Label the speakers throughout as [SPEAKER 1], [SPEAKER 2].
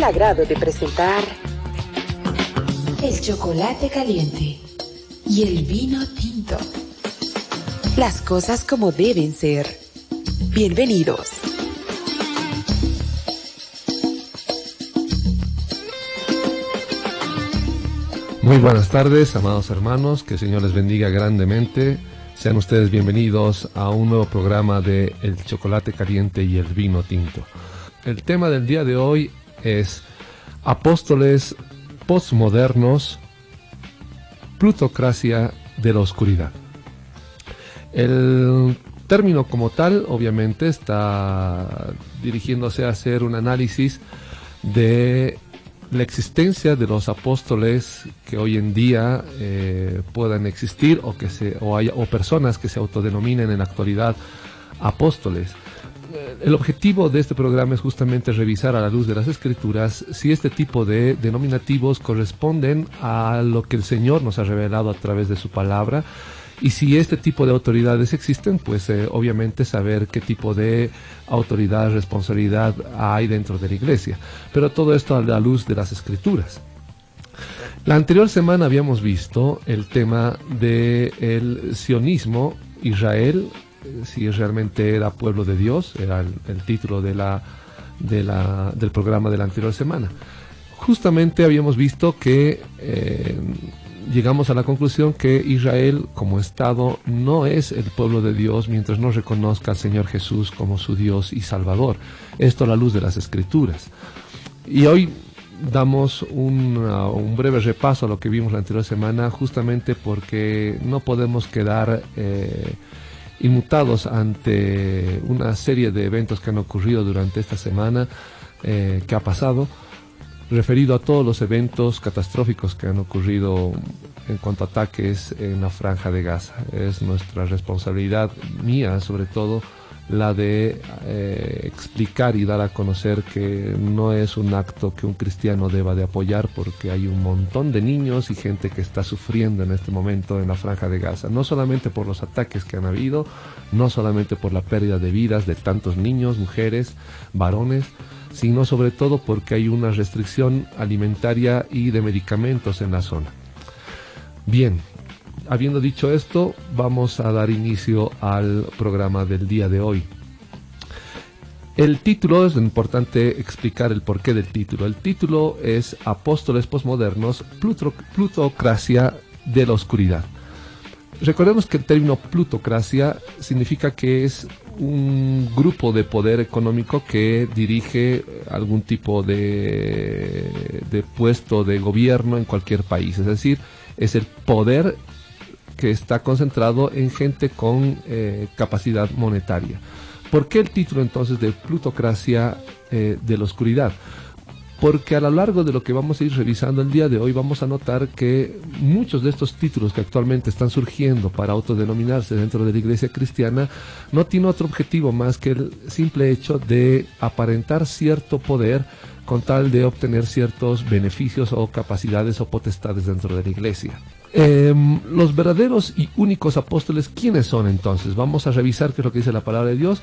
[SPEAKER 1] el agrado de presentar
[SPEAKER 2] el chocolate caliente y el vino tinto.
[SPEAKER 1] Las cosas como deben ser. Bienvenidos.
[SPEAKER 3] Muy buenas tardes, amados hermanos, que el Señor les bendiga grandemente. Sean ustedes bienvenidos a un nuevo programa de El Chocolate Caliente y el Vino Tinto. El tema del día de hoy es Apóstoles Postmodernos, Plutocracia de la Oscuridad. El término como tal, obviamente, está dirigiéndose a hacer un análisis de la existencia de los apóstoles que hoy en día puedan existir o personas que se autodenominen en la actualidad apóstoles. El objetivo de este programa es justamente revisar a la luz de las Escrituras si este tipo de denominativos corresponden a lo que el Señor nos ha revelado a través de su palabra. Y si este tipo de autoridades existen, pues obviamente saber qué tipo de autoridad, responsabilidad hay dentro de la iglesia. Pero todo esto a la luz de las Escrituras. La anterior semana habíamos visto el tema del sionismo, Israel, si realmente era pueblo de Dios, era el título del programa de la anterior semana. Justamente habíamos visto que llegamos a la conclusión que Israel como Estado no es el pueblo de Dios mientras no reconozca al Señor Jesús como su Dios y Salvador. Esto a la luz de las Escrituras. Y hoy damos un breve repaso a lo que vimos la anterior semana, justamente porque no podemos quedar inmutados ante una serie de eventos que han ocurrido durante esta semana que ha pasado, referido a todos los eventos catastróficos que han ocurrido en cuanto a ataques en la Franja de Gaza. Es nuestra responsabilidad, mía sobre todo, la de explicar y dar a conocer que no es un acto que un cristiano deba de apoyar, porque hay un montón de niños y gente que está sufriendo en este momento en la Franja de Gaza, no solamente por los ataques que han habido, no solamente por la pérdida de vidas de tantos niños, mujeres, varones, sino sobre todo porque hay una restricción alimentaria y de medicamentos en la zona. Bien, habiendo dicho esto, vamos a dar inicio al programa del día de hoy. El título, es importante explicar el porqué del título. El título es Apóstoles Postmodernos, Plutocracia de la Oscuridad. Recordemos que el término plutocracia significa que es un grupo de poder económico que dirige algún tipo de puesto de gobierno en cualquier país. Es decir, es el poder que está concentrado en gente con capacidad monetaria. ¿Por qué el título entonces de Plutocracia de la Oscuridad? Porque a lo largo de lo que vamos a ir revisando el día de hoy vamos a notar que muchos de estos títulos que actualmente están surgiendo para autodenominarse dentro de la iglesia cristiana no tienen otro objetivo más que el simple hecho de aparentar cierto poder con tal de obtener ciertos beneficios o capacidades o potestades dentro de la iglesia. Los verdaderos y únicos apóstoles, ¿quiénes son entonces? Vamos a revisar qué es lo que dice la palabra de Dios.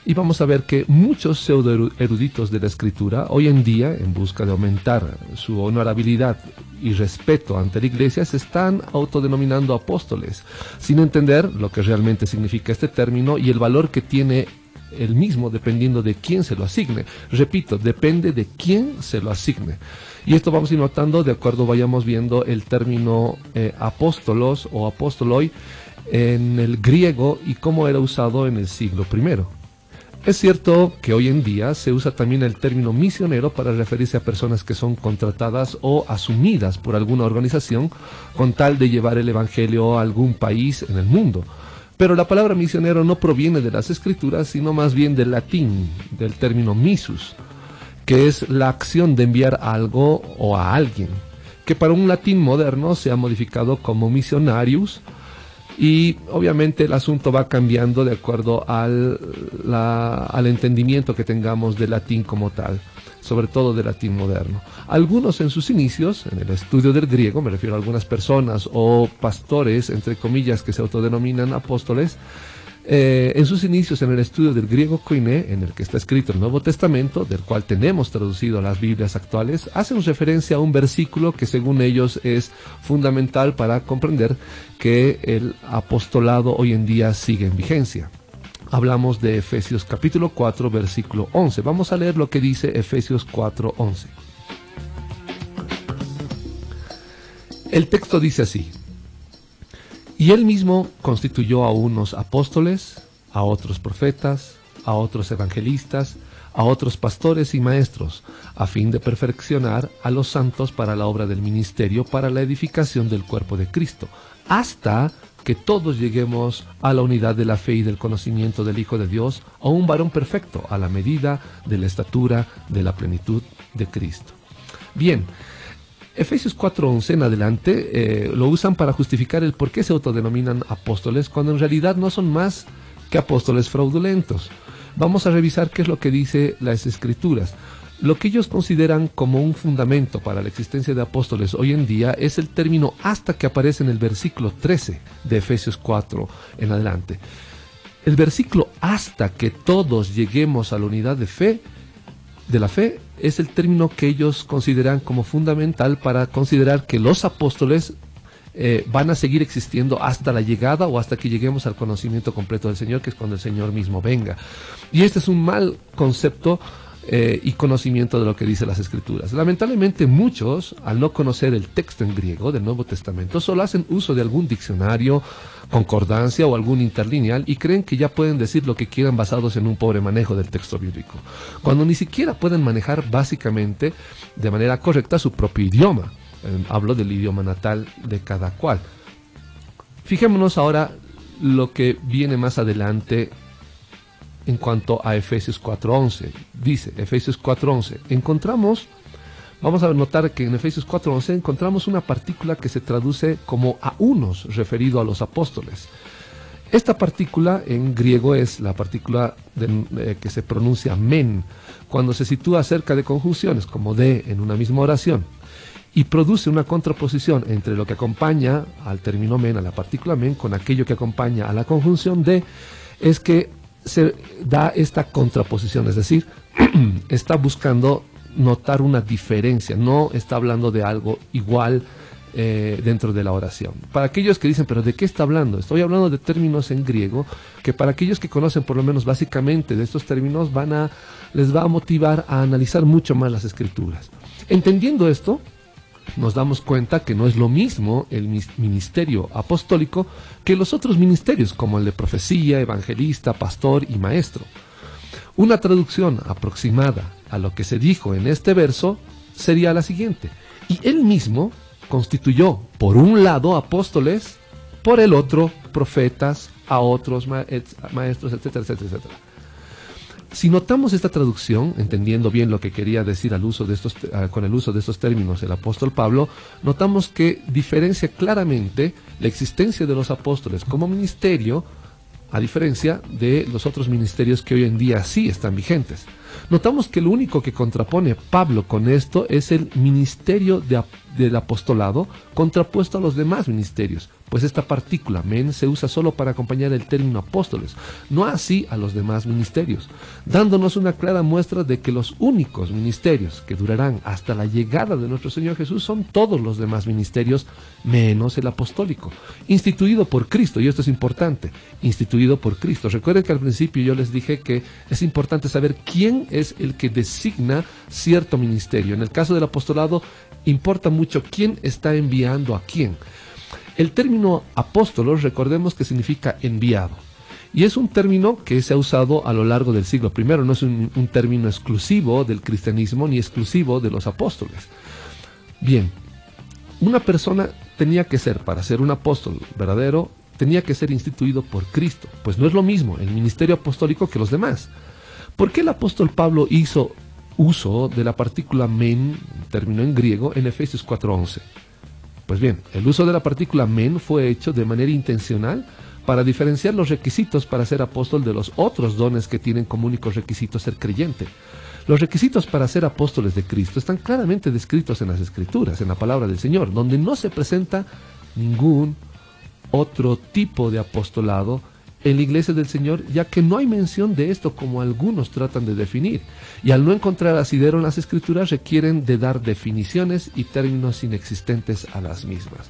[SPEAKER 3] Y vamos a ver que muchos pseudoeruditos de la Escritura, hoy en día, en busca de aumentar su honorabilidad y respeto ante la iglesia, se están autodenominando apóstoles, sin entender lo que realmente significa este término y el valor que tiene el mismo dependiendo de quién se lo asigne. Repito, depende de quién se lo asigne. Y esto vamos a ir notando de acuerdo vayamos viendo el término apóstolos o apostoloi en el griego y cómo era usado en el siglo I. Es cierto que hoy en día se usa también el término misionero para referirse a personas que son contratadas o asumidas por alguna organización con tal de llevar el evangelio a algún país en el mundo. Pero la palabra misionero no proviene de las Escrituras, sino más bien del latín, del término missus, que es la acción de enviar algo o a alguien, que para un latín moderno se ha modificado como missionarius. Y obviamente el asunto va cambiando de acuerdo al entendimiento que tengamos del latín como tal, sobre todo del latín moderno. Algunos en sus inicios, en el estudio del griego, me refiero a algunas personas o pastores, entre comillas, que se autodenominan apóstoles, En sus inicios en el estudio del griego koiné, en el que está escrito el Nuevo Testamento, del cual tenemos traducido las Biblias actuales, hacen referencia a un versículo que según ellos es fundamental para comprender que el apostolado hoy en día sigue en vigencia. Hablamos de Efesios capítulo 4, versículo 11. Vamos a leer lo que dice Efesios 4, 11. El texto dice así: y él mismo constituyó a unos apóstoles, a otros profetas, a otros evangelistas, a otros pastores y maestros, a fin de perfeccionar a los santos para la obra del ministerio, para la edificación del cuerpo de Cristo, hasta que todos lleguemos a la unidad de la fe y del conocimiento del Hijo de Dios, a un varón perfecto, a la medida de la estatura de la plenitud de Cristo. Bien, Efesios 4:11 en adelante lo usan para justificar el por qué se autodenominan apóstoles, cuando en realidad no son más que apóstoles fraudulentos. Vamos a revisar qué es lo que dice las Escrituras. Lo que ellos consideran como un fundamento para la existencia de apóstoles hoy en día es el término hasta, que aparece en el versículo 13 de Efesios 4 en adelante. El versículo hasta que todos lleguemos a la unidad de la fe es el término que ellos consideran como fundamental para considerar que los apóstoles van a seguir existiendo hasta la llegada o hasta que lleguemos al conocimiento completo del Señor, que es cuando el Señor mismo venga. Y este es un mal concepto y conocimiento de lo que dicen las Escrituras. Lamentablemente muchos, al no conocer el texto en griego del Nuevo Testamento, solo hacen uso de algún diccionario, concordancia o algún interlineal y creen que ya pueden decir lo que quieran basados en un pobre manejo del texto bíblico, cuando ni siquiera pueden manejar básicamente de manera correcta su propio idioma. Hablo del idioma natal de cada cual. Fijémonos ahora lo que viene más adelante en cuanto a Efesios 4:11. Dice Efesios 4:11. Vamos a notar que en Efesios 4:11 encontramos una partícula que se traduce como a unos, referido a los apóstoles. Esta partícula en griego es la partícula que se pronuncia men, cuando se sitúa cerca de conjunciones como de en una misma oración, y produce una contraposición entre lo que acompaña al término men, a la partícula men, con aquello que acompaña a la conjunción de. Es que se da esta contraposición, es decir, está buscando notar una diferencia, no está hablando de algo igual dentro de la oración. Para aquellos que dicen, ¿pero de qué está hablando? Estoy hablando de términos en griego, que para aquellos que conocen por lo menos básicamente de estos términos, les va a motivar a analizar mucho más las Escrituras. Entendiendo esto, nos damos cuenta que no es lo mismo el ministerio apostólico que los otros ministerios, como el de profecía, evangelista, pastor y maestro. Una traducción aproximada a lo que se dijo en este verso sería la siguiente: y él mismo constituyó por un lado apóstoles, por el otro profetas, a otros maestros, etcétera, etcétera, etcétera. Si notamos esta traducción, entendiendo bien lo que quería decir con el uso de estos términos el apóstol Pablo, notamos que diferencia claramente la existencia de los apóstoles como ministerio, a diferencia de los otros ministerios que hoy en día sí están vigentes. Notamos que lo único que contrapone Pablo con esto es el ministerio del apostolado contrapuesto a los demás ministerios, pues esta partícula men se usa solo para acompañar el término apóstoles, no así a los demás ministerios, dándonos una clara muestra de que los únicos ministerios que durarán hasta la llegada de nuestro Señor Jesús son todos los demás ministerios menos el apostólico, instituido por Cristo. Y esto es importante, instituido por Cristo. Recuerden que al principio yo les dije que es importante saber quién es el que designa cierto ministerio. En el caso del apostolado importa mucho quién está enviando a quién. El término apóstolos, recordemos que significa enviado, y es un término que se ha usado a lo largo del siglo I. No es un término exclusivo del cristianismo ni exclusivo de los apóstoles. Bien, una persona tenía que ser, para ser un apóstol verdadero, tenía que ser instituido por Cristo, pues no es lo mismo el ministerio apostólico que los demás. ¿Por qué el apóstol Pablo hizo uso de la partícula men, término en griego, en Efesios 4:11? Pues bien, el uso de la partícula men fue hecho de manera intencional para diferenciar los requisitos para ser apóstol de los otros dones que tienen como único requisito ser creyente. Los requisitos para ser apóstoles de Cristo están claramente descritos en las Escrituras, en la palabra del Señor, donde no se presenta ningún otro tipo de apostolado en la iglesia del Señor, ya que no hay mención de esto como algunos tratan de definir. Y al no encontrar asidero en las Escrituras, requieren de dar definiciones y términos inexistentes a las mismas.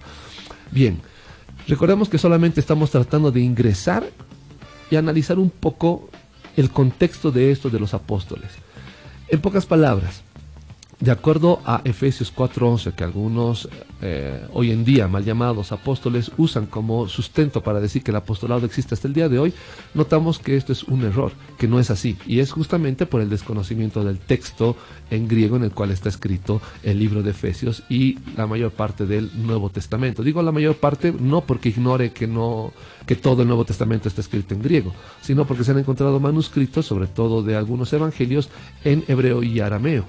[SPEAKER 3] Bien, recordemos que solamente estamos tratando de ingresar y analizar un poco el contexto de esto de los apóstoles. En pocas palabras, de acuerdo a Efesios 4:11, que algunos hoy en día mal llamados apóstoles usan como sustento para decir que el apostolado existe hasta el día de hoy, notamos que esto es un error, que no es así, y es justamente por el desconocimiento del texto en griego en el cual está escrito el libro de Efesios y la mayor parte del Nuevo Testamento. Digo la mayor parte no porque ignore que todo el Nuevo Testamento está escrito en griego, sino porque se han encontrado manuscritos, sobre todo de algunos evangelios, en hebreo y arameo,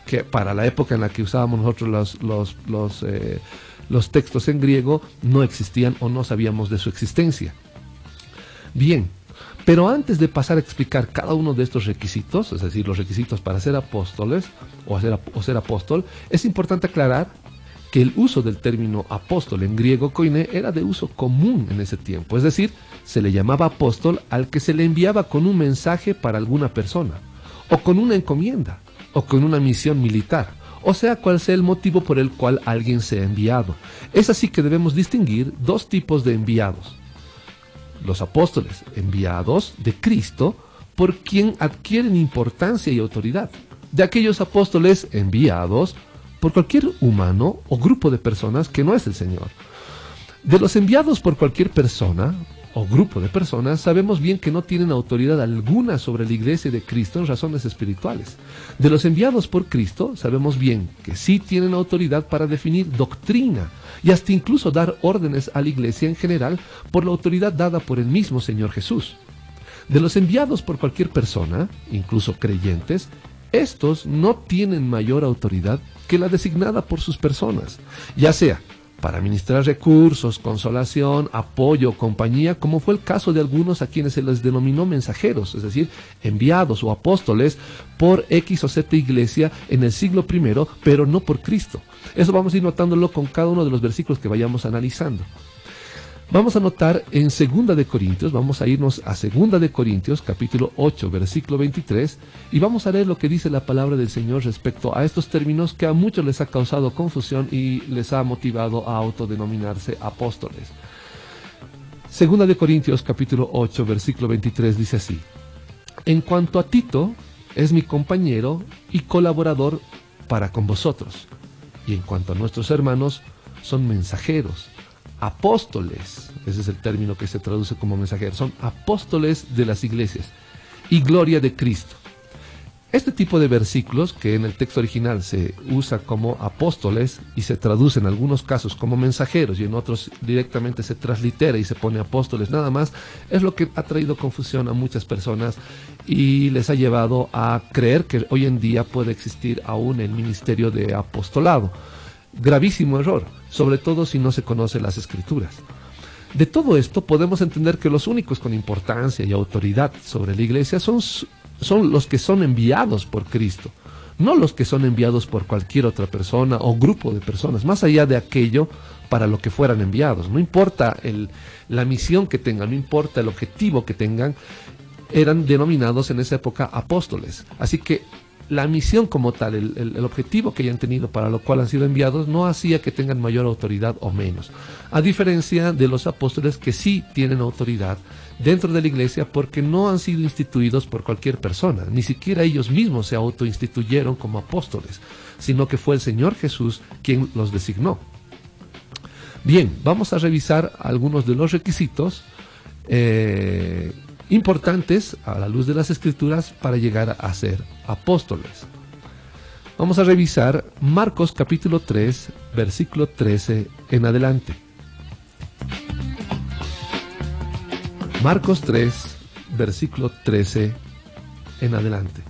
[SPEAKER 3] que para la época en la que usábamos nosotros los textos en griego no existían o no sabíamos de su existencia. Bien, pero antes de pasar a explicar cada uno de estos requisitos, es decir, los requisitos para ser apóstoles o ser apóstol, es importante aclarar que el uso del término apóstol en griego koine era de uso común en ese tiempo, es decir, se le llamaba apóstol al que se le enviaba con un mensaje para alguna persona, o con una encomienda, o con una misión militar, o sea cual sea el motivo por el cual alguien sea enviado. Es así que debemos distinguir dos tipos de enviados: los apóstoles enviados de Cristo, por quien adquieren importancia y autoridad, de aquellos apóstoles enviados por cualquier humano o grupo de personas que no es el Señor. De los enviados por cualquier persona o grupo de personas, sabemos bien que no tienen autoridad alguna sobre la iglesia de Cristo en razones espirituales. De los enviados por Cristo, sabemos bien que sí tienen autoridad para definir doctrina y hasta incluso dar órdenes a la iglesia en general por la autoridad dada por el mismo Señor Jesús. De los enviados por cualquier persona, incluso creyentes, estos no tienen mayor autoridad que la designada por sus personas, ya sea para administrar recursos, consolación, apoyo, compañía, como fue el caso de algunos a quienes se les denominó mensajeros, es decir, enviados o apóstoles por X o Z iglesia en el siglo I, pero no por Cristo. Eso vamos a ir notándolo con cada uno de los versículos que vayamos analizando. Vamos a notar en 2 de Corintios, vamos a irnos a 2 de Corintios, capítulo 8, versículo 23, y vamos a leer lo que dice la palabra del Señor respecto a estos términos que a muchos les ha causado confusión y les ha motivado a autodenominarse apóstoles. 2 de Corintios, capítulo 8, versículo 23, dice así: en cuanto a Tito, es mi compañero y colaborador para con vosotros, y en cuanto a nuestros hermanos, son mensajeros, apóstoles, ese es el término que se traduce como mensajeros, son apóstoles de las iglesias y gloria de Cristo. Este tipo de versículos, que en el texto original se usa como apóstoles y se traduce en algunos casos como mensajeros y en otros directamente se translitera y se pone apóstoles nada más, es lo que ha traído confusión a muchas personas y les ha llevado a creer que hoy en día puede existir aún el ministerio de apostolado. Gravísimo error, sobre todo si no se conocen las Escrituras. De todo esto podemos entender que los únicos con importancia y autoridad sobre la iglesia son los que son enviados por Cristo, no los que son enviados por cualquier otra persona o grupo de personas, más allá de aquello para lo que fueran enviados. No importa la misión que tengan, no importa el objetivo que tengan, eran denominados en esa época apóstoles. Así que la misión como tal, el objetivo que hayan tenido para lo cual han sido enviados, no hacía que tengan mayor autoridad o menos. A diferencia de los apóstoles que sí tienen autoridad dentro de la iglesia porque no han sido instituidos por cualquier persona. Ni siquiera ellos mismos se autoinstituyeron como apóstoles, sino que fue el Señor Jesús quien los designó. Bien, vamos a revisar algunos de los requisitos importantes a la luz de las Escrituras para llegar a ser apóstoles. Vamos a revisar Marcos capítulo 3, versículo 13 en adelante. Marcos 3, versículo 13 en adelante.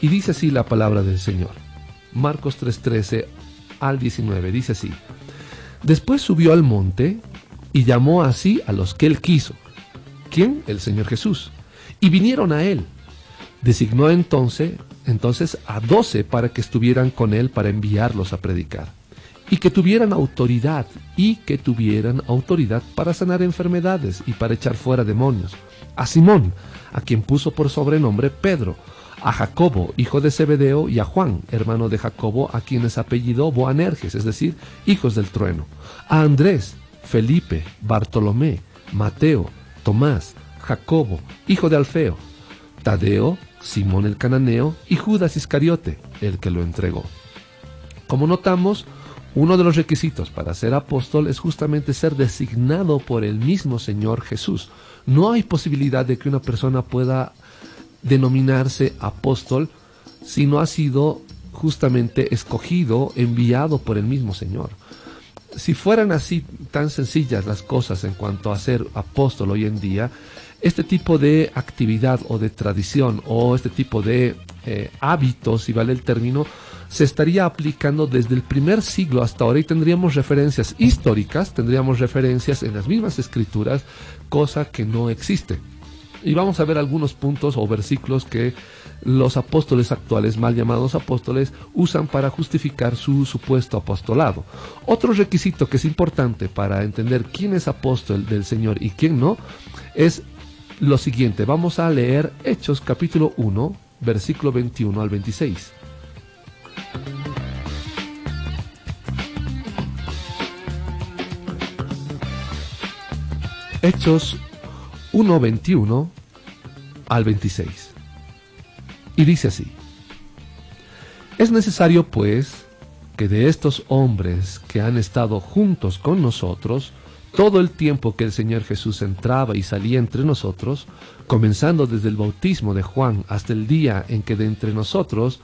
[SPEAKER 3] Y dice así la palabra del Señor. Marcos 3, 13 al 19, dice así: después subió al monte y llamó así a los que él quiso. ¿Quién? El Señor Jesús. Y vinieron a él. Designó entonces a 12 para que estuvieran con él para enviarlos a predicar. Y que tuvieran autoridad para sanar enfermedades y para echar fuera demonios. a Simón, a quien puso por sobrenombre Pedro, a Jacobo, hijo de Zebedeo, y a Juan, hermano de Jacobo, a quienes apellidó Boanerges, es decir, hijos del trueno, a Andrés, Felipe, Bartolomé, Mateo, Tomás, Jacobo, hijo de Alfeo, Tadeo, Simón el cananeo y Judas Iscariote, el que lo entregó. Como notamos, uno de los requisitos para ser apóstol es justamente ser designado por el mismo Señor Jesús. No hay posibilidad de que una persona pueda denominarse apóstol si no ha sido justamente escogido, enviado por el mismo Señor. Si fueran así tan sencillas las cosas en cuanto a ser apóstol hoy en día, este tipo de actividad o de tradición o este tipo de hábitos, si vale el término, se estaría aplicando desde el primer siglo hasta ahora y tendríamos referencias históricas, tendríamos referencias en las mismas escrituras, cosa que no existe. Y vamos a ver algunos puntos o versículos que los apóstoles actuales, mal llamados apóstoles, usan para justificar su supuesto apostolado. Otro requisito que es importante para entender quién es apóstol del Señor y quién no, es lo siguiente. Vamos a leer Hechos capítulo 1, versículo 21 al 26. Hechos 1, 21 al 26. Y dice así: es necesario, pues, que de estos hombres que han estado juntos con nosotros, todo el tiempo que el Señor Jesús entraba y salía entre nosotros, comenzando desde el bautismo de Juan hasta el día en que de entre nosotros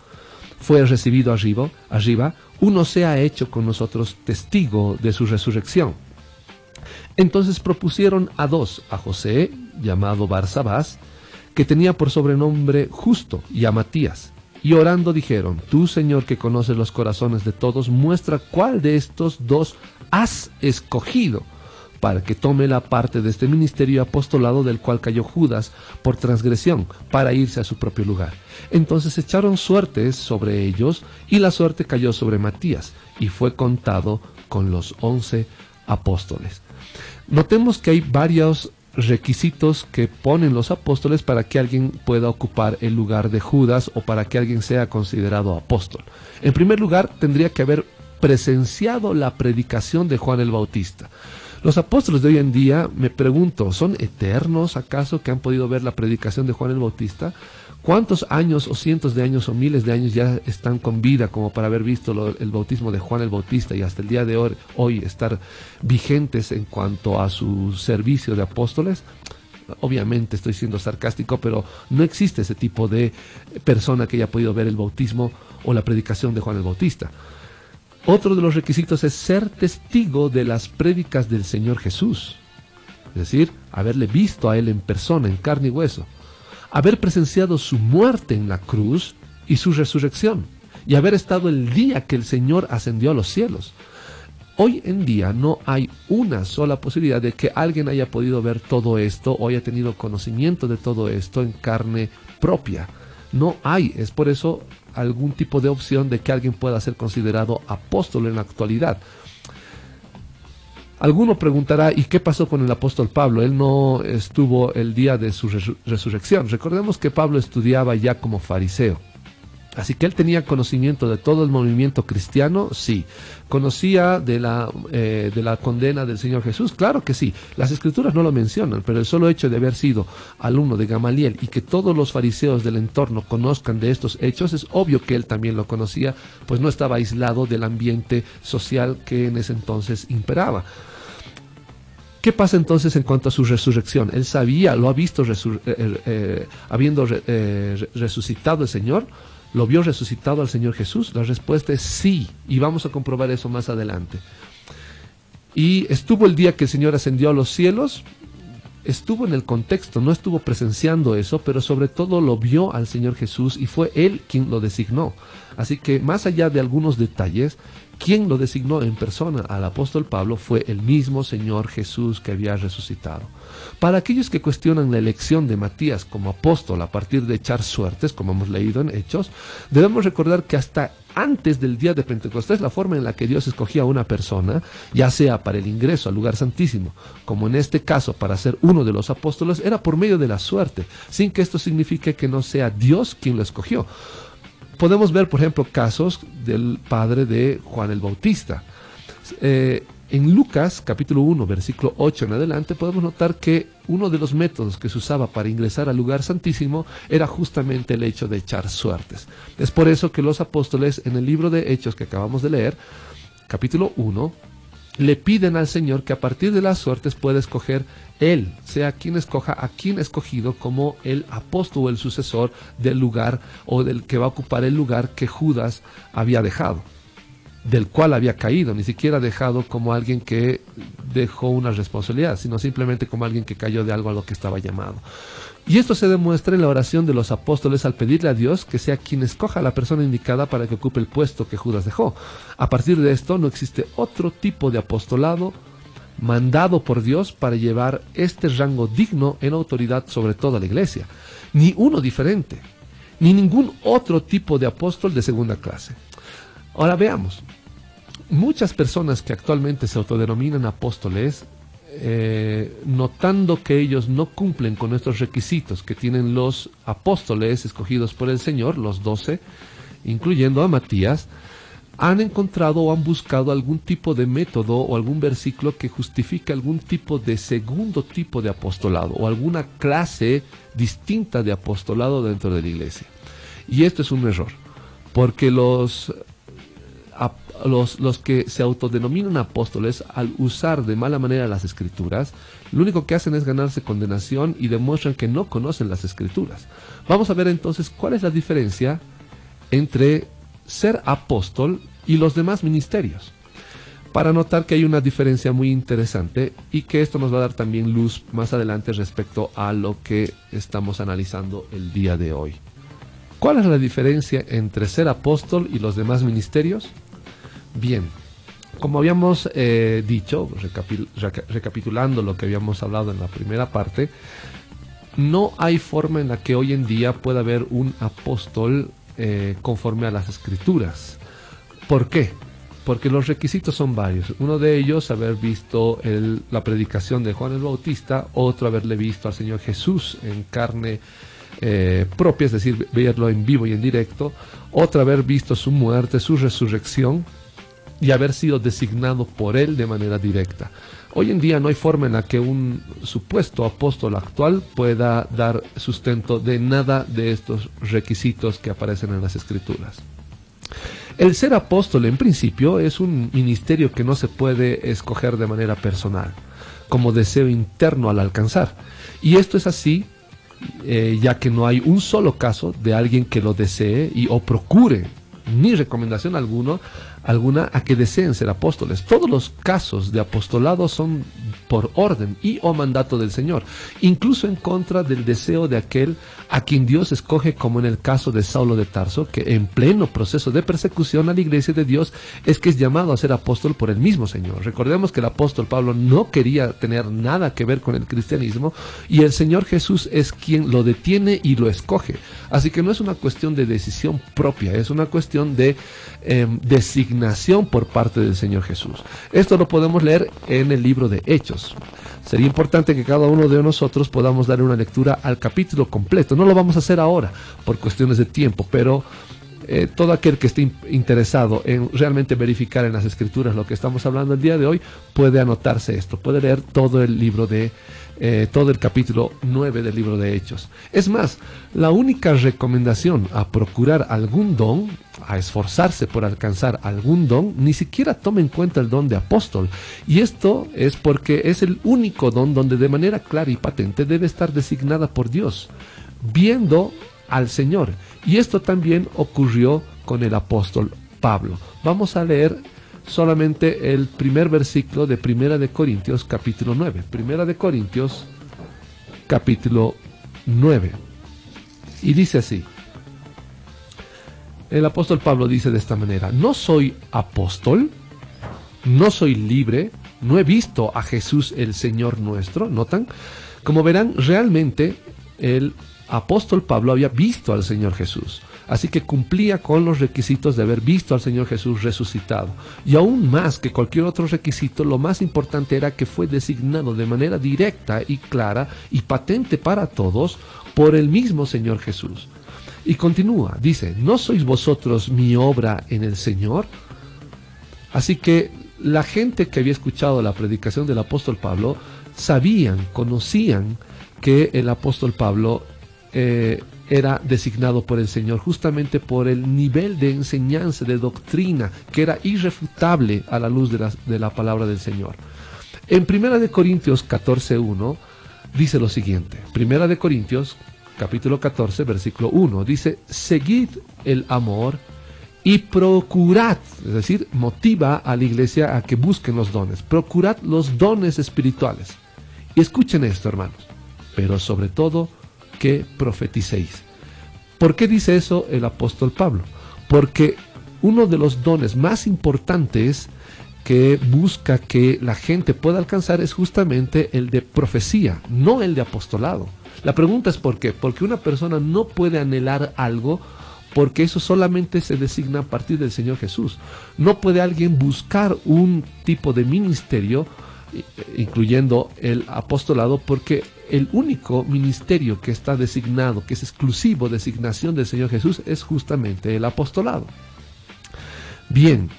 [SPEAKER 3] fue recibido arriba, uno sea hecho con nosotros testigo de su resurrección. Entonces propusieron a dos, a José, llamado Barsabás, que tenía por sobrenombre Justo, y a Matías. Y orando dijeron: tú, Señor, que conoces los corazones de todos, muestra cuál de estos dos has escogido para que tome la parte de este ministerio apostolado del cual cayó Judas por transgresión, para irse a su propio lugar. Entonces echaron suertes sobre ellos, y la suerte cayó sobre Matías, y fue contado con los 11 apóstoles. Notemos que hay varios requisitos que ponen los apóstoles para que alguien pueda ocupar el lugar de Judas o para que alguien sea considerado apóstol. En primer lugar, tendría que haber presenciado la predicación de Juan el Bautista. Los apóstoles de hoy en día, me pregunto, ¿son eternos acaso que han podido ver la predicación de Juan el Bautista? ¿Cuántos años o cientos de años o miles de años ya están con vida como para haber visto el bautismo de Juan el Bautista y hasta el día de hoy estar vigentes en cuanto a su servicio de apóstoles? Obviamente estoy siendo sarcástico, pero no existe ese tipo de persona que haya podido ver el bautismo o la predicación de Juan el Bautista. Otro de los requisitos es ser testigo de las prédicas del Señor Jesús, es decir, haberle visto a él en persona, en carne y hueso, haber presenciado su muerte en la cruz y su resurrección, y haber estado el día que el Señor ascendió a los cielos. Hoy en día no hay una sola posibilidad de que alguien haya podido ver todo esto o haya tenido conocimiento de todo esto en carne propia. No hay, es por eso algún tipo de opción de que alguien pueda ser considerado apóstol en la actualidad. Alguno preguntará, ¿y qué pasó con el apóstol Pablo? Él no estuvo el día de su resurrección. Recordemos que Pablo estudiaba ya como fariseo. Así que él tenía conocimiento de todo el movimiento cristiano, sí. ¿Conocía de la condena del Señor Jesús? Claro que sí. Las escrituras no lo mencionan, pero el solo hecho de haber sido alumno de Gamaliel y que todos los fariseos del entorno conozcan de estos hechos, es obvio que él también lo conocía, pues no estaba aislado del ambiente social que en ese entonces imperaba. ¿Qué pasa entonces en cuanto a su resurrección? Él sabía, lo ha visto habiendo resucitado el Señor. ¿Lo vio resucitado al Señor Jesús? La respuesta es sí, y vamos a comprobar eso más adelante. ¿Y estuvo el día que el Señor ascendió a los cielos? Estuvo en el contexto, no estuvo presenciando eso, pero sobre todo lo vio al Señor Jesús y fue Él quien lo designó. Así que más allá de algunos detalles, quien lo designó en persona al apóstol Pablo fue el mismo Señor Jesús que había resucitado. Para aquellos que cuestionan la elección de Matías como apóstol a partir de echar suertes, como hemos leído en Hechos, debemos recordar que hasta antes del día de Pentecostés, la forma en la que Dios escogía a una persona, ya sea para el ingreso al lugar santísimo, como en este caso para ser uno de los apóstoles, era por medio de la suerte, sin que esto signifique que no sea Dios quien lo escogió. Podemos ver, por ejemplo, casos del padre de Juan el Bautista. En Lucas, capítulo 1, versículo 8 en adelante, podemos notar que uno de los métodos que se usaba para ingresar al lugar santísimo era justamente el hecho de echar suertes. Es por eso que los apóstoles, en el libro de Hechos que acabamos de leer, capítulo 1, le piden al Señor que a partir de las suertes pueda escoger Él, sea quien escoja a quien escogido como el apóstol o el sucesor del lugar o del que va a ocupar el lugar que Judas había dejado, del cual había caído, ni siquiera dejado como alguien que dejó una responsabilidad, sino simplemente como alguien que cayó de algo a lo que estaba llamado. Y esto se demuestra en la oración de los apóstoles al pedirle a Dios que sea quien escoja a la persona indicada para que ocupe el puesto que Judas dejó. A partir de esto no existe otro tipo de apostolado mandado por Dios para llevar este rango digno en autoridad sobre toda la iglesia. Ni uno diferente, ni ningún otro tipo de apóstol de segunda clase. Ahora veamos, muchas personas que actualmente se autodenominan apóstoles, notando que ellos no cumplen con estos requisitos que tienen los apóstoles escogidos por el Señor, los 12, incluyendo a Matías, han encontrado o han buscado algún tipo de método o algún versículo que justifique algún tipo de segundo tipo de apostolado o alguna clase distinta de apostolado dentro de la iglesia. Y esto es un error, porque los que se autodenominan apóstoles, al usar de mala manera las escrituras, lo único que hacen es ganarse condenación y demuestran que no conocen las escrituras. Vamos a ver entonces cuál es la diferencia entre ser apóstol y los demás ministerios, para notar que hay una diferencia muy interesante y que esto nos va a dar también luz más adelante respecto a lo que estamos analizando el día de hoy. ¿Cuál es la diferencia entre ser apóstol y los demás ministerios? Bien, como habíamos dicho, recapitulando lo que habíamos hablado en la primera parte, no hay forma en la que hoy en día pueda haber un apóstol conforme a las escrituras. ¿Por qué? Porque los requisitos son varios. Uno de ellos, haber visto la predicación de Juan el Bautista, otro, haberle visto al Señor Jesús en carne propia, es decir, verlo en vivo y en directo, otro, haber visto su muerte, su resurrección, y haber sido designado por él de manera directa. Hoy en día no hay forma en la que un supuesto apóstol actual pueda dar sustento de nada de estos requisitos que aparecen en las escrituras. El ser apóstol en principio es un ministerio que no se puede escoger de manera personal, como deseo interno al alcanzar. Y esto es así, ya que no hay un solo caso de alguien que lo desee o procure, ni recomendación alguna a que deseen ser apóstoles. Todos los casos de apostolado son por orden y o mandato del Señor, incluso en contra del deseo de aquel a quien Dios escoge, como en el caso de Saulo de Tarso, que en pleno proceso de persecución a la iglesia de Dios es que es llamado a ser apóstol por el mismo Señor. Recordemos que el apóstol Pablo no quería tener nada que ver con el cristianismo y el Señor Jesús es quien lo detiene y lo escoge. Así que no es una cuestión de decisión propia, es una cuestión de designación por parte del Señor Jesús. Esto lo podemos leer en el libro de Hechos. Sería importante que cada uno de nosotros podamos darle una lectura al capítulo completo. No lo vamos a hacer ahora por cuestiones de tiempo, pero todo aquel que esté interesado en realmente verificar en las escrituras lo que estamos hablando el día de hoy, puede anotarse esto, puede leer todo el libro todo el capítulo 9 del libro de Hechos. Es más, la única recomendación a procurar algún don, a esforzarse por alcanzar algún don, ni siquiera toma en cuenta el don de apóstol. Y esto es porque es el único don donde de manera clara y patente debe estar designada por Dios, viendo al Señor. Y esto también ocurrió con el apóstol Pablo. Vamos a leer solamente el primer versículo de Primera de Corintios capítulo 9. Primera de Corintios capítulo 9. Y dice así: El apóstol Pablo dice de esta manera: no soy apóstol, no soy libre, no he visto a Jesús el Señor nuestro. ¿Notan? Como verán, realmente el apóstol Pablo había visto al Señor Jesús, así que cumplía con los requisitos de haber visto al Señor Jesús resucitado. Y aún más que cualquier otro requisito, lo más importante era que fue designado de manera directa y clara y patente para todos por el mismo Señor Jesús. Y continúa, dice: ¿no sois vosotros mi obra en el Señor? Así que la gente que había escuchado la predicación del apóstol Pablo sabían, conocían que el apóstol Pablo era designado por el Señor justamente por el nivel de enseñanza, de doctrina, que era irrefutable a la luz de la palabra del Señor. En 1 Corintios 14:1 dice lo siguiente. 1 Corintios capítulo 14, versículo 1, dice: seguid el amor y procurad, es decir, motiva a la iglesia a que busquen los dones. Procurad los dones espirituales. Y escuchen esto, hermanos: pero sobre todo que profeticéis. ¿Por qué dice eso el apóstol Pablo? Porque uno de los dones más importantes que busca que la gente pueda alcanzar es justamente el de profecía, no el de apostolado. La pregunta es ¿por qué? Porque una persona no puede anhelar algo porque eso solamente se designa a partir del Señor Jesús. No puede alguien buscar un tipo de ministerio, incluyendo el apostolado, porque el único ministerio que está designado, que es exclusivo designación del Señor Jesús, es justamente el apostolado. Bien,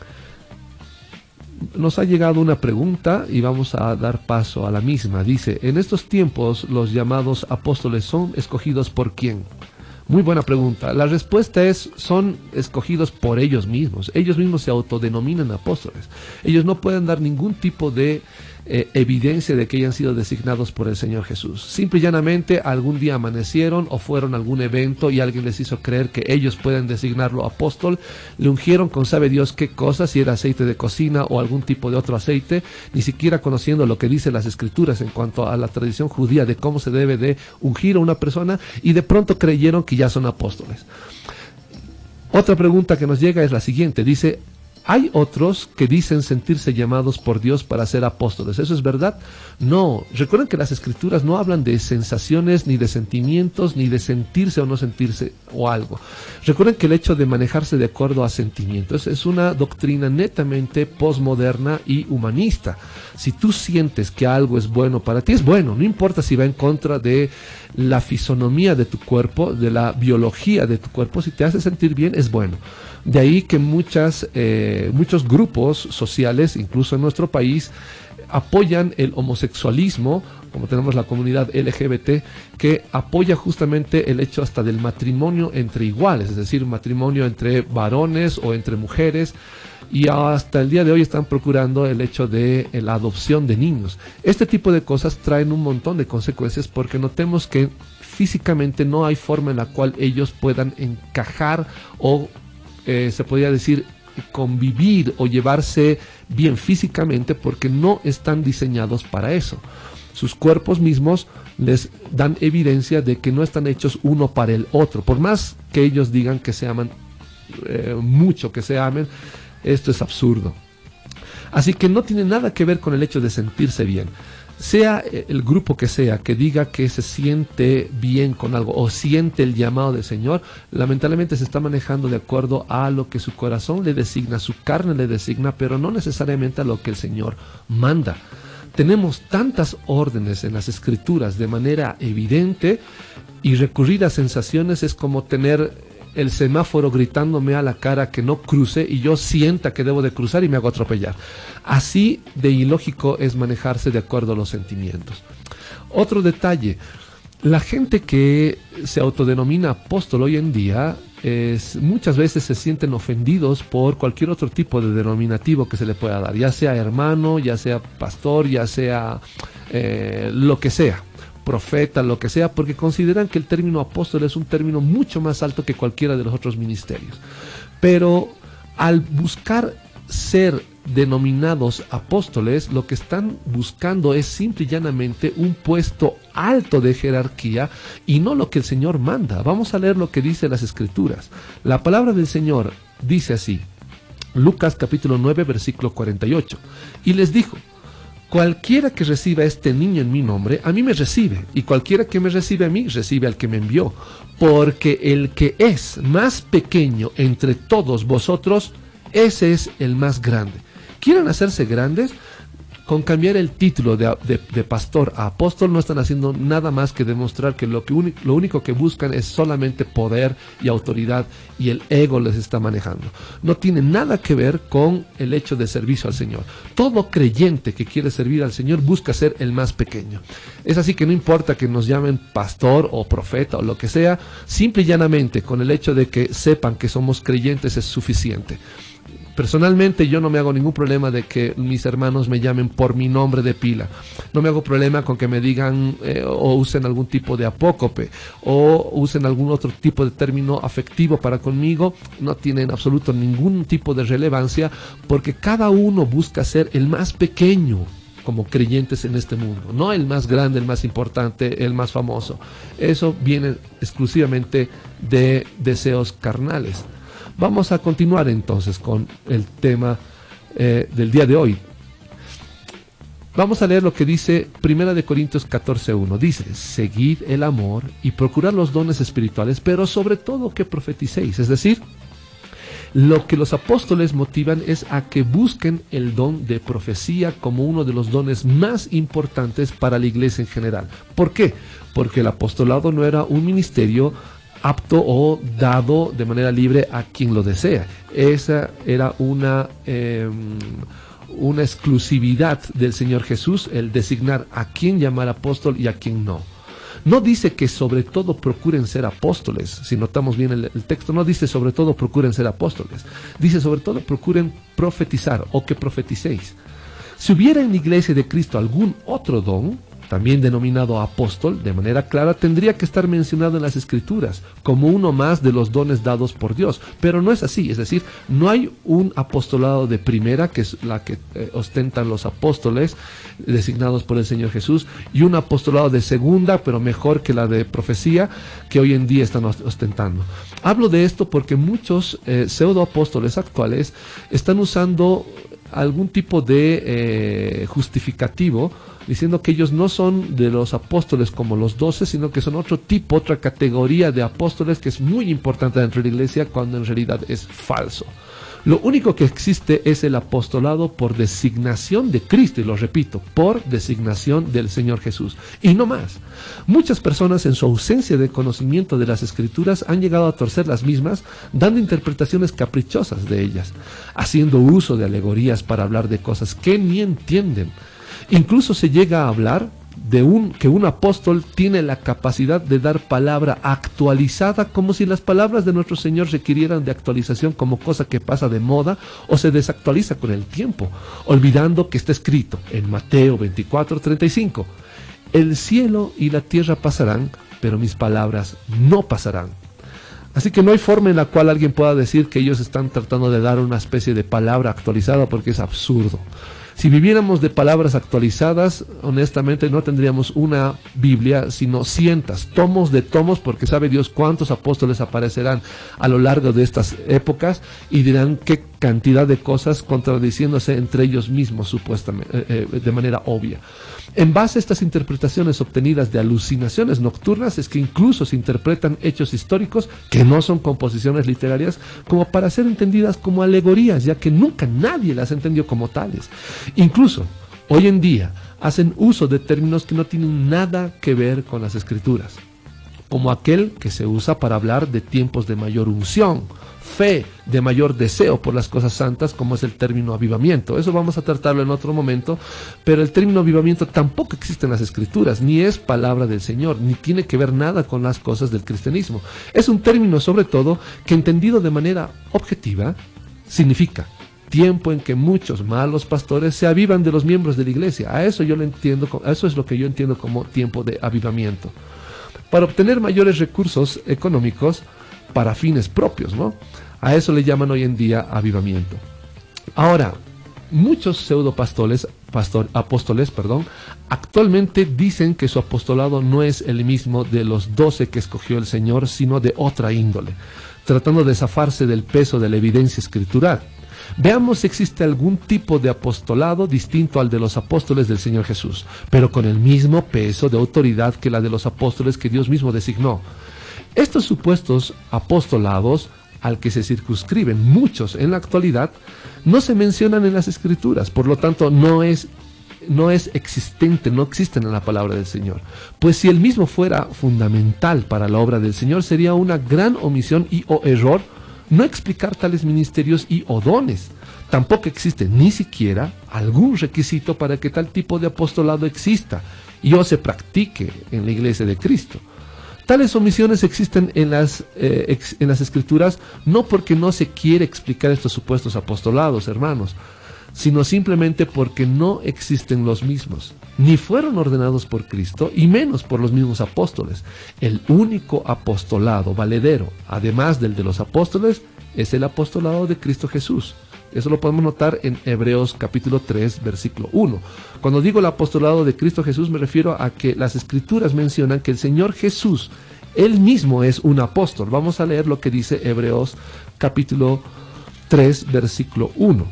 [SPEAKER 3] nos ha llegado una pregunta y vamos a dar paso a la misma. Dice: en estos tiempos los llamados apóstoles son escogidos ¿por quién? Muy buena pregunta. La respuesta es: son escogidos por ellos mismos. Ellos mismos se autodenominan apóstoles. Ellos no pueden dar ningún tipo de evidencia de que hayan sido designados por el Señor Jesús. Simple y llanamente algún día amanecieron o fueron a algún evento y alguien les hizo creer que ellos pueden designarlo apóstol, le ungieron con sabe Dios qué cosa, si era aceite de cocina o algún tipo de otro aceite, ni siquiera conociendo lo que dicen las escrituras en cuanto a la tradición judía de cómo se debe de ungir a una persona, y de pronto creyeron que ya son apóstoles. Otra pregunta que nos llega es la siguiente, dice: hay otros que dicen sentirse llamados por Dios para ser apóstoles. ¿Eso es verdad? No. Recuerden que las escrituras no hablan de sensaciones, ni de sentimientos, ni de sentirse o no sentirse o algo. Recuerden que el hecho de manejarse de acuerdo a sentimientos es una doctrina netamente posmoderna y humanista. Si tú sientes que algo es bueno para ti, es bueno. No importa si va en contra de la fisonomía de tu cuerpo, de la biología de tu cuerpo. Si te hace sentir bien, es bueno. De ahí que muchos grupos sociales, incluso en nuestro país, apoyan el homosexualismo, como tenemos la comunidad LGBT, que apoya justamente el hecho hasta del matrimonio entre iguales, es decir, matrimonio entre varones o entre mujeres, y hasta el día de hoy están procurando el hecho de la adopción de niños. Este tipo de cosas traen un montón de consecuencias, porque notemos que físicamente no hay forma en la cual ellos puedan encajar o se podría decir convivir o llevarse bien físicamente, porque no están diseñados para eso. Sus cuerpos mismos les dan evidencia de que no están hechos uno para el otro. Por más que ellos digan que se aman mucho, que se amen, esto es absurdo. Así que no tiene nada que ver con el hecho de sentirse bien. Sea el grupo que sea, que diga que se siente bien con algo o siente el llamado del Señor, lamentablemente se está manejando de acuerdo a lo que su corazón le designa, su carne le designa, pero no necesariamente a lo que el Señor manda. Tenemos tantas órdenes en las escrituras de manera evidente, y recurrir a sensaciones es como tener el semáforo gritándome a la cara que no cruce y yo sienta que debo de cruzar y me hago atropellar. Así de ilógico es manejarse de acuerdo a los sentimientos. Otro detalle: la gente que se autodenomina apóstol hoy en día muchas veces se sienten ofendidos por cualquier otro tipo de denominativo que se le pueda dar, ya sea hermano, ya sea pastor, ya sea lo que sea, profeta, lo que sea, porque consideran que el término apóstol es un término mucho más alto que cualquiera de los otros ministerios. Pero al buscar ser denominados apóstoles lo que están buscando es simple y llanamente un puesto alto de jerarquía y no lo que el Señor manda. Vamos a leer lo que dice las Escrituras. La palabra del Señor dice así, Lucas capítulo 9, versículo 48. Y les dijo, cualquiera que reciba a este niño en mi nombre, a mí me recibe, y cualquiera que me recibe a mí, recibe al que me envió. Porque el que es más pequeño entre todos vosotros, ese es el más grande. ¿Quieren hacerse grandes? Con cambiar el título de pastor a apóstol no están haciendo nada más que demostrar que lo único que buscan es solamente poder y autoridad, y el ego les está manejando. No tiene nada que ver con el hecho de servicio al Señor. Todo creyente que quiere servir al Señor busca ser el más pequeño. Es así que no importa que nos llamen pastor o profeta o lo que sea, simple y llanamente con el hecho de que sepan que somos creyentes es suficiente. Personalmente yo no me hago ningún problema de que mis hermanos me llamen por mi nombre de pila. No me hago problema con que me digan o usen algún tipo de apócope o usen algún otro tipo de término afectivo para conmigo. No tiene en absoluto ningún tipo de relevancia porque cada uno busca ser el más pequeño como creyentes en este mundo. No el más grande, el más importante, el más famoso. Eso viene exclusivamente de deseos carnales. Vamos a continuar entonces con el tema del día de hoy. Vamos a leer lo que dice 1 Corintios 14:1. Dice, seguid el amor y procurad los dones espirituales, pero sobre todo que profeticéis. Es decir, lo que los apóstoles motivan es a que busquen el don de profecía como uno de los dones más importantes para la iglesia en general. ¿Por qué? Porque el apostolado no era un ministerio apto o dado de manera libre a quien lo desea. Esa era una exclusividad del Señor Jesús, el designar a quién llamar apóstol y a quién no. No dice que sobre todo procuren ser apóstoles. Si notamos bien el texto, no dice sobre todo procuren ser apóstoles. Dice sobre todo procuren profetizar o que profeticéis. Si hubiera en la iglesia de Cristo algún otro don, también denominado apóstol, de manera clara tendría que estar mencionado en las Escrituras como uno más de los dones dados por Dios, pero no es así. Es decir, no hay un apostolado de primera, que es la que ostentan los apóstoles designados por el Señor Jesús, y un apostolado de segunda, pero mejor que la de profecía, que hoy en día están ostentando. Hablo de esto porque muchos pseudoapóstoles actuales están usando algún tipo de justificativo, diciendo que ellos no son de los apóstoles como los 12, sino que son otro tipo, otra categoría de apóstoles que es muy importante dentro de la iglesia, cuando en realidad es falso. Lo único que existe es el apostolado por designación de Cristo, y lo repito, por designación del Señor Jesús, y no más. Muchas personas en su ausencia de conocimiento de las Escrituras han llegado a torcer las mismas, dando interpretaciones caprichosas de ellas, haciendo uso de alegorías para hablar de cosas que ni entienden. Incluso se llega a hablar de que un apóstol tiene la capacidad de dar palabra actualizada, como si las palabras de nuestro Señor requirieran de actualización como cosa que pasa de moda o se desactualiza con el tiempo, olvidando que está escrito en Mateo 24:35, el cielo y la tierra pasarán, pero mis palabras no pasarán. Así que no hay forma en la cual alguien pueda decir que ellos están tratando de dar una especie de palabra actualizada, porque es absurdo. Si viviéramos de palabras actualizadas, honestamente no tendríamos una Biblia, sino cientos, tomos de tomos, porque sabe Dios cuántos apóstoles aparecerán a lo largo de estas épocas y dirán qué cantidad de cosas contradiciéndose entre ellos mismos, supuestamente, de manera obvia. En base a estas interpretaciones obtenidas de alucinaciones nocturnas, es que incluso se interpretan hechos históricos que no son composiciones literarias, como para ser entendidas como alegorías, ya que nunca nadie las entendió como tales. Incluso, hoy en día, hacen uso de términos que no tienen nada que ver con las Escrituras, como aquel que se usa para hablar de tiempos de mayor unción, fe, de mayor deseo por las cosas santas, como es el término avivamiento. Eso vamos a tratarlo en otro momento, pero el término avivamiento tampoco existe en las Escrituras, ni es palabra del Señor, ni tiene que ver nada con las cosas del cristianismo. Es un término, sobre todo, que entendido de manera objetiva, significa tiempo en que muchos malos pastores se avivan de los miembros de la iglesia. A eso yo lo entiendo, eso es lo que yo entiendo como tiempo de avivamiento, para obtener mayores recursos económicos para fines propios, ¿no? A eso le llaman hoy en día avivamiento. Ahora, muchos apóstoles, actualmente dicen que su apostolado no es el mismo de los 12 que escogió el Señor, sino de otra índole, tratando de zafarse del peso de la evidencia escritural. Veamos si existe algún tipo de apostolado distinto al de los apóstoles del Señor Jesús, pero con el mismo peso de autoridad que la de los apóstoles que Dios mismo designó. Estos supuestos apostolados, al que se circunscriben muchos en la actualidad, no se mencionan en las Escrituras, por lo tanto no existen en la palabra del Señor. Pues si el mismo fuera fundamental para la obra del Señor, sería una gran omisión o error no explicar tales ministerios o dones. Tampoco existe ni siquiera algún requisito para que tal tipo de apostolado exista o se practique en la Iglesia de Cristo. Tales omisiones existen en las Escrituras no porque no se quiere explicar estos supuestos apostolados, hermanos, sino simplemente porque no existen los mismos, ni fueron ordenados por Cristo y menos por los mismos apóstoles. El único apostolado valedero, además del de los apóstoles, es el apostolado de Cristo Jesús. Eso lo podemos notar en Hebreos capítulo 3, versículo 1. Cuando digo el apostolado de Cristo Jesús, me refiero a que las Escrituras mencionan que el Señor Jesús, Él mismo es un apóstol. Vamos a leer lo que dice Hebreos capítulo 3, versículo 1.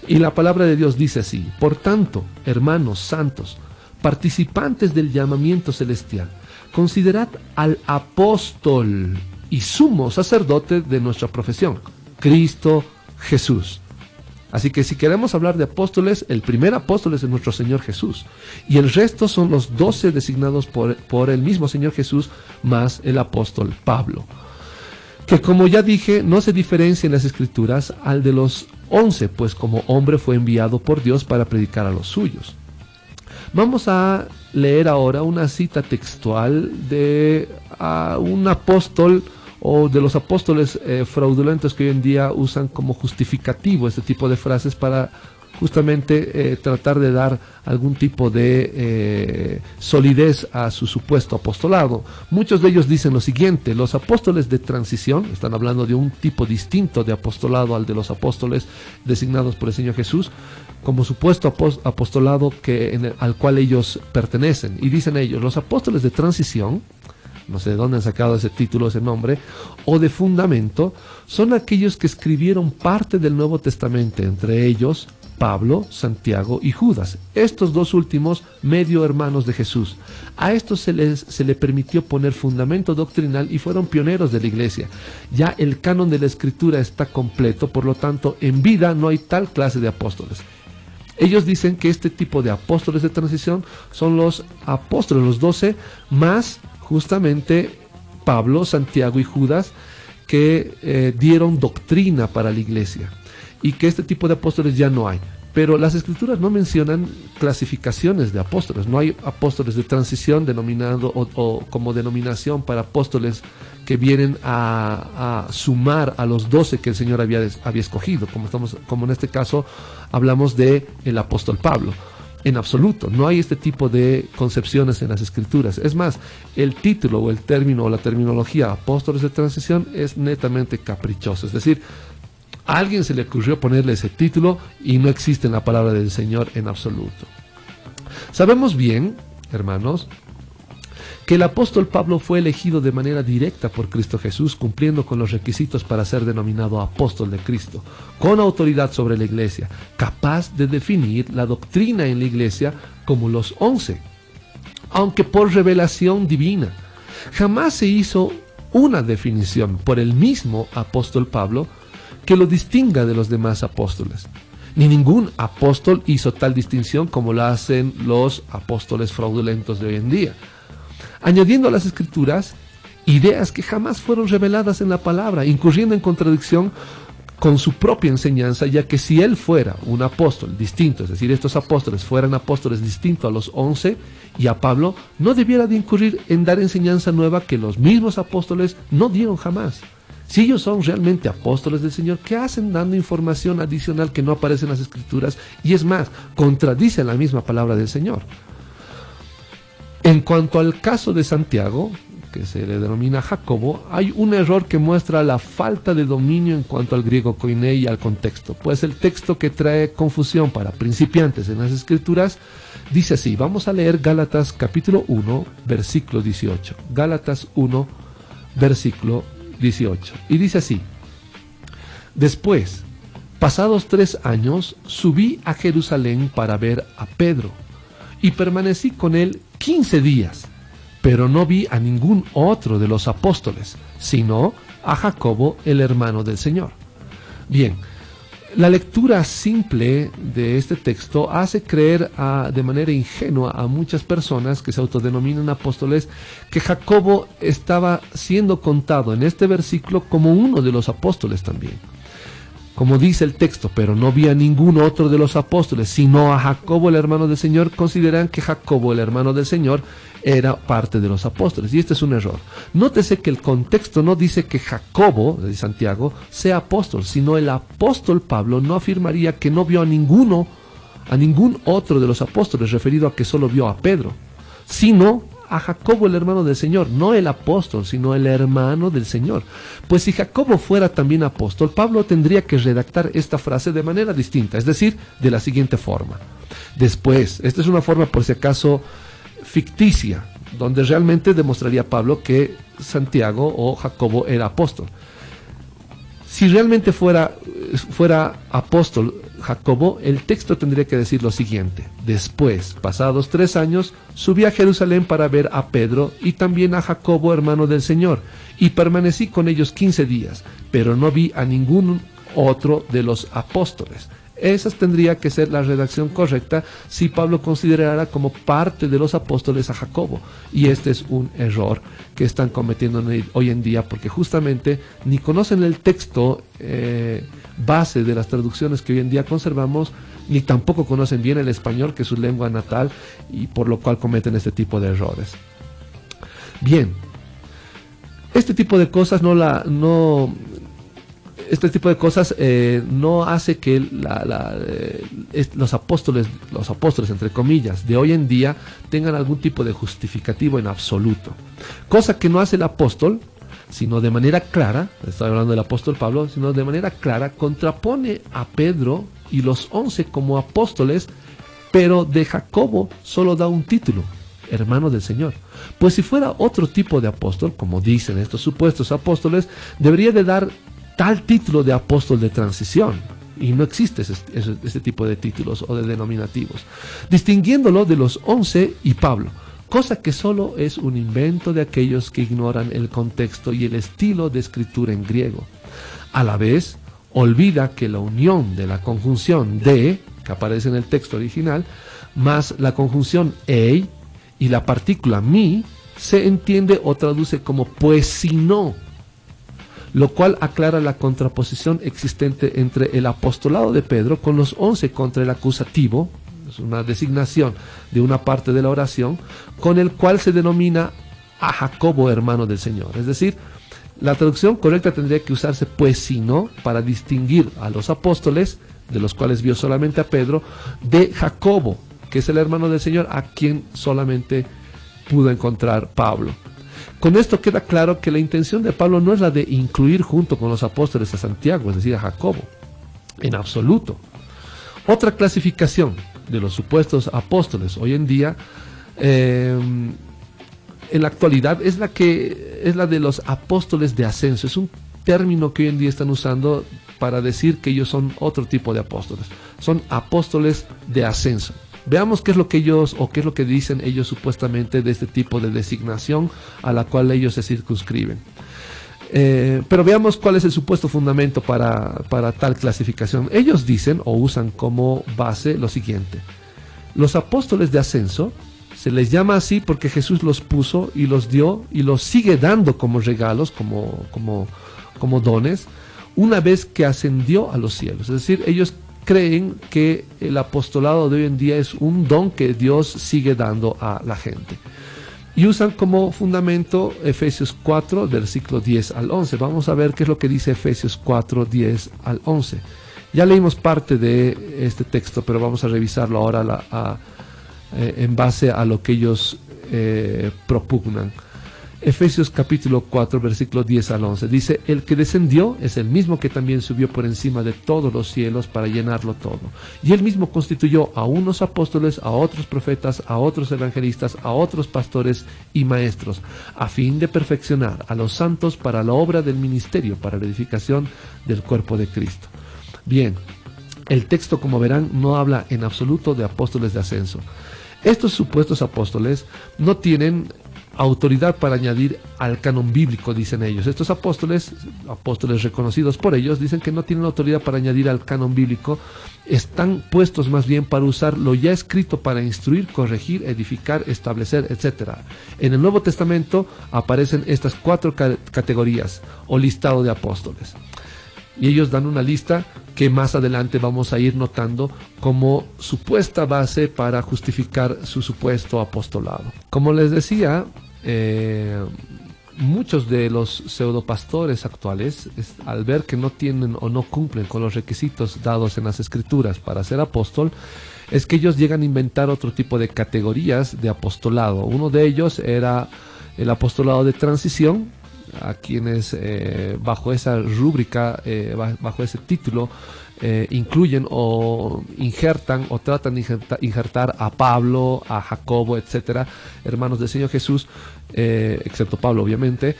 [SPEAKER 3] Y la palabra de Dios dice así: por tanto, hermanos santos, participantes del llamamiento celestial, considerad al apóstol y sumo sacerdote de nuestra profesión, Cristo Jesús. Así que si queremos hablar de apóstoles, el primer apóstol es nuestro Señor Jesús, y el resto son los 12 designados por el mismo Señor Jesús, más el apóstol Pablo, que como ya dije, no se diferencia en las Escrituras al de los 11, pues como hombre fue enviado por Dios para predicar a los suyos. Vamos a leer ahora una cita textual de un apóstol, o de los apóstoles fraudulentos que hoy en día usan como justificativo este tipo de frases para justamente tratar de dar algún tipo de solidez a su supuesto apostolado. Muchos de ellos dicen lo siguiente: los apóstoles de transición, están hablando de un tipo distinto de apostolado al de los apóstoles designados por el Señor Jesús, como supuesto apostolado al cual ellos pertenecen. Y dicen ellos: los apóstoles de transición, no sé de dónde han sacado ese título, ese nombre, o de fundamento, son aquellos que escribieron parte del Nuevo Testamento, entre ellos Pablo, Santiago y Judas, estos dos últimos medio hermanos de Jesús. A estos se le permitió poner fundamento doctrinal y fueron pioneros de la iglesia. Ya el canon de la Escritura está completo, por lo tanto, en vida no hay tal clase de apóstoles. Ellos dicen que este tipo de apóstoles de transición son los apóstoles, los 12, más justamente Pablo, Santiago y Judas, que dieron doctrina para la iglesia, y que este tipo de apóstoles ya no hay. Pero las Escrituras no mencionan clasificaciones de apóstoles. No hay apóstoles de transición denominado o como denominación para apóstoles que vienen a sumar a los 12 que el Señor había escogido, como en este caso hablamos de el apóstol Pablo. En absoluto, no hay este tipo de concepciones en las Escrituras. Es más, el título o el término o la terminología apóstoles de transición es netamente caprichoso. Es decir, a alguien se le ocurrió ponerle ese título y no existe en la palabra del Señor en absoluto. Sabemos bien, hermanos, que el apóstol Pablo fue elegido de manera directa por Cristo Jesús, cumpliendo con los requisitos para ser denominado apóstol de Cristo, con autoridad sobre la iglesia, capaz de definir la doctrina en la iglesia como los 11, aunque por revelación divina. Jamás se hizo una definición por el mismo apóstol Pablo que lo distinga de los demás apóstoles. Ni ningún apóstol hizo tal distinción como la hacen los apóstoles fraudulentos de hoy en día, añadiendo a las Escrituras ideas que jamás fueron reveladas en la palabra, incurriendo en contradicción con su propia enseñanza, ya que si él fuera un apóstol distinto, es decir, estos apóstoles fueran apóstoles distintos a los 11 y a Pablo, no debiera de incurrir en dar enseñanza nueva que los mismos apóstoles no dieron jamás. Si ellos son realmente apóstoles del Señor, ¿qué hacen dando información adicional que no aparece en las Escrituras? Y es más, contradice la misma palabra del Señor. En cuanto al caso de Santiago, que se le denomina Jacobo, hay un error que muestra la falta de dominio en cuanto al griego koiné y al contexto. Pues el texto que trae confusión para principiantes en las escrituras dice así. Vamos a leer Gálatas capítulo 1, versículo 18. Gálatas 1, versículo 18. Y dice así: después, pasados 3 años, subí a Jerusalén para ver a Pedro, y permanecí con él 15 días, pero no vi a ningún otro de los apóstoles, sino a Jacobo, el hermano del Señor. Bien, la lectura simple de este texto hace creer de manera ingenua a muchas personas que se autodenominan apóstoles que Jacobo estaba siendo contado en este versículo como uno de los apóstoles también. Como dice el texto, pero no vi a ningún otro de los apóstoles, sino a Jacobo, el hermano del Señor, consideran que Jacobo, el hermano del Señor, era parte de los apóstoles. Y este es un error. Nótese que el contexto no dice que Jacobo, de Santiago, sea apóstol, sino el apóstol Pablo no afirmaría que no vio a ningún otro de los apóstoles, referido a que solo vio a Pedro, sino a Jacobo, el hermano del Señor, no el apóstol, sino el hermano del Señor. Pues si Jacobo fuera también apóstol, Pablo tendría que redactar esta frase de manera distinta, es decir, de la siguiente forma. Después, esta es una forma por si acaso ficticia, donde realmente demostraría Pablo que Santiago o Jacobo era apóstol. Si realmente fuera apóstol Jacobo, el texto tendría que decir lo siguiente: después, pasados 3 años, subí a Jerusalén para ver a Pedro y también a Jacobo, hermano del Señor, y permanecí con ellos 15 días, pero no vi a ningún otro de los apóstoles. Esa tendría que ser la redacción correcta si Pablo considerara como parte de los apóstoles a Jacobo. Y este es un error que están cometiendo hoy en día, porque justamente ni conocen el texto base de las traducciones que hoy en día conservamos, ni tampoco conocen bien el español, que es su lengua natal, y por lo cual cometen este tipo de errores. Bien, este tipo de cosas no hace que los apóstoles entre comillas de hoy en día tengan algún tipo de justificativo en absoluto, cosa que no hace el apóstol, sino de manera clara. Estoy hablando del apóstol Pablo, sino de manera clara contrapone a Pedro y los 11 como apóstoles, pero de Jacobo solo da un título: hermano del Señor. Pues si fuera otro tipo de apóstol, como dicen estos supuestos apóstoles, debería de dar tal título de apóstol de transición, y no existe ese tipo de títulos o de denominativos, distinguiéndolo de los 11 y Pablo, cosa que solo es un invento de aquellos que ignoran el contexto y el estilo de escritura en griego. A la vez, olvida que la unión de la conjunción de, que aparece en el texto original, más la conjunción ei y la partícula mi, se entiende o traduce como pues si no, lo cual aclara la contraposición existente entre el apostolado de Pedro con los 11 contra el acusativo, es una designación de una parte de la oración, con el cual se denomina a Jacobo, hermano del Señor. Es decir, la traducción correcta tendría que usarse pues si no, para distinguir a los apóstoles, de los cuales vio solamente a Pedro, de Jacobo, que es el hermano del Señor, a quien solamente pudo encontrar Pablo. Con esto queda claro que la intención de Pablo no es la de incluir junto con los apóstoles a Santiago, es decir, a Jacobo, en absoluto. Otra clasificación de los supuestos apóstoles hoy en día, en la actualidad, es la de los apóstoles de ascenso. Es un término que hoy en día están usando para decir que ellos son otro tipo de apóstoles. Son apóstoles de ascenso. Veamos qué es lo que ellos, o qué es lo que dicen ellos supuestamente de este tipo de designación a la cual ellos se circunscriben. Pero veamos cuál es el supuesto fundamento para tal clasificación. Ellos dicen o usan como base lo siguiente: los apóstoles de ascenso se les llama así porque Jesús los puso y los dio y los sigue dando como regalos, como dones, una vez que ascendió a los cielos. Es decir, ellos creen que el apostolado de hoy en día es un don que Dios sigue dando a la gente. Y usan como fundamento Efesios 4, versículo 10 al 11. Vamos a ver qué es lo que dice Efesios 4, 10 al 11. Ya leímos parte de este texto, pero vamos a revisarlo ahora en base a lo que ellos propugnan. Efesios capítulo 4, versículo 10 al 11. Dice, el que descendió es el mismo que también subió por encima de todos los cielos para llenarlo todo. Y él mismo constituyó a unos apóstoles, a otros profetas, a otros evangelistas, a otros pastores y maestros, a fin de perfeccionar a los santos para la obra del ministerio, para la edificación del cuerpo de Cristo. Bien, el texto, como verán, no habla en absoluto de apóstoles de ascenso. Estos supuestos apóstoles no tienen autoridad para añadir al canon bíblico, dicen ellos. Estos apóstoles reconocidos por ellos, dicen que no tienen autoridad para añadir al canon bíblico, están puestos más bien para usar lo ya escrito para instruir, corregir, edificar, establecer, etc. En el Nuevo Testamento aparecen estas 4 categorías o listado de apóstoles. Y ellos dan una lista que más adelante vamos a ir notando como supuesta base para justificar su supuesto apostolado. Como les decía, muchos de los pseudopastores actuales, al ver que no tienen o no cumplen con los requisitos dados en las Escrituras para ser apóstol, es que ellos llegan a inventar otro tipo de categorías de apostolado. Uno de ellos era el apostolado de transición, a quienes bajo esa rúbrica, bajo ese título, incluyen o injertan o tratan de injertar a Pablo, a Jacobo, etcétera, hermanos del Señor Jesús, excepto Pablo obviamente,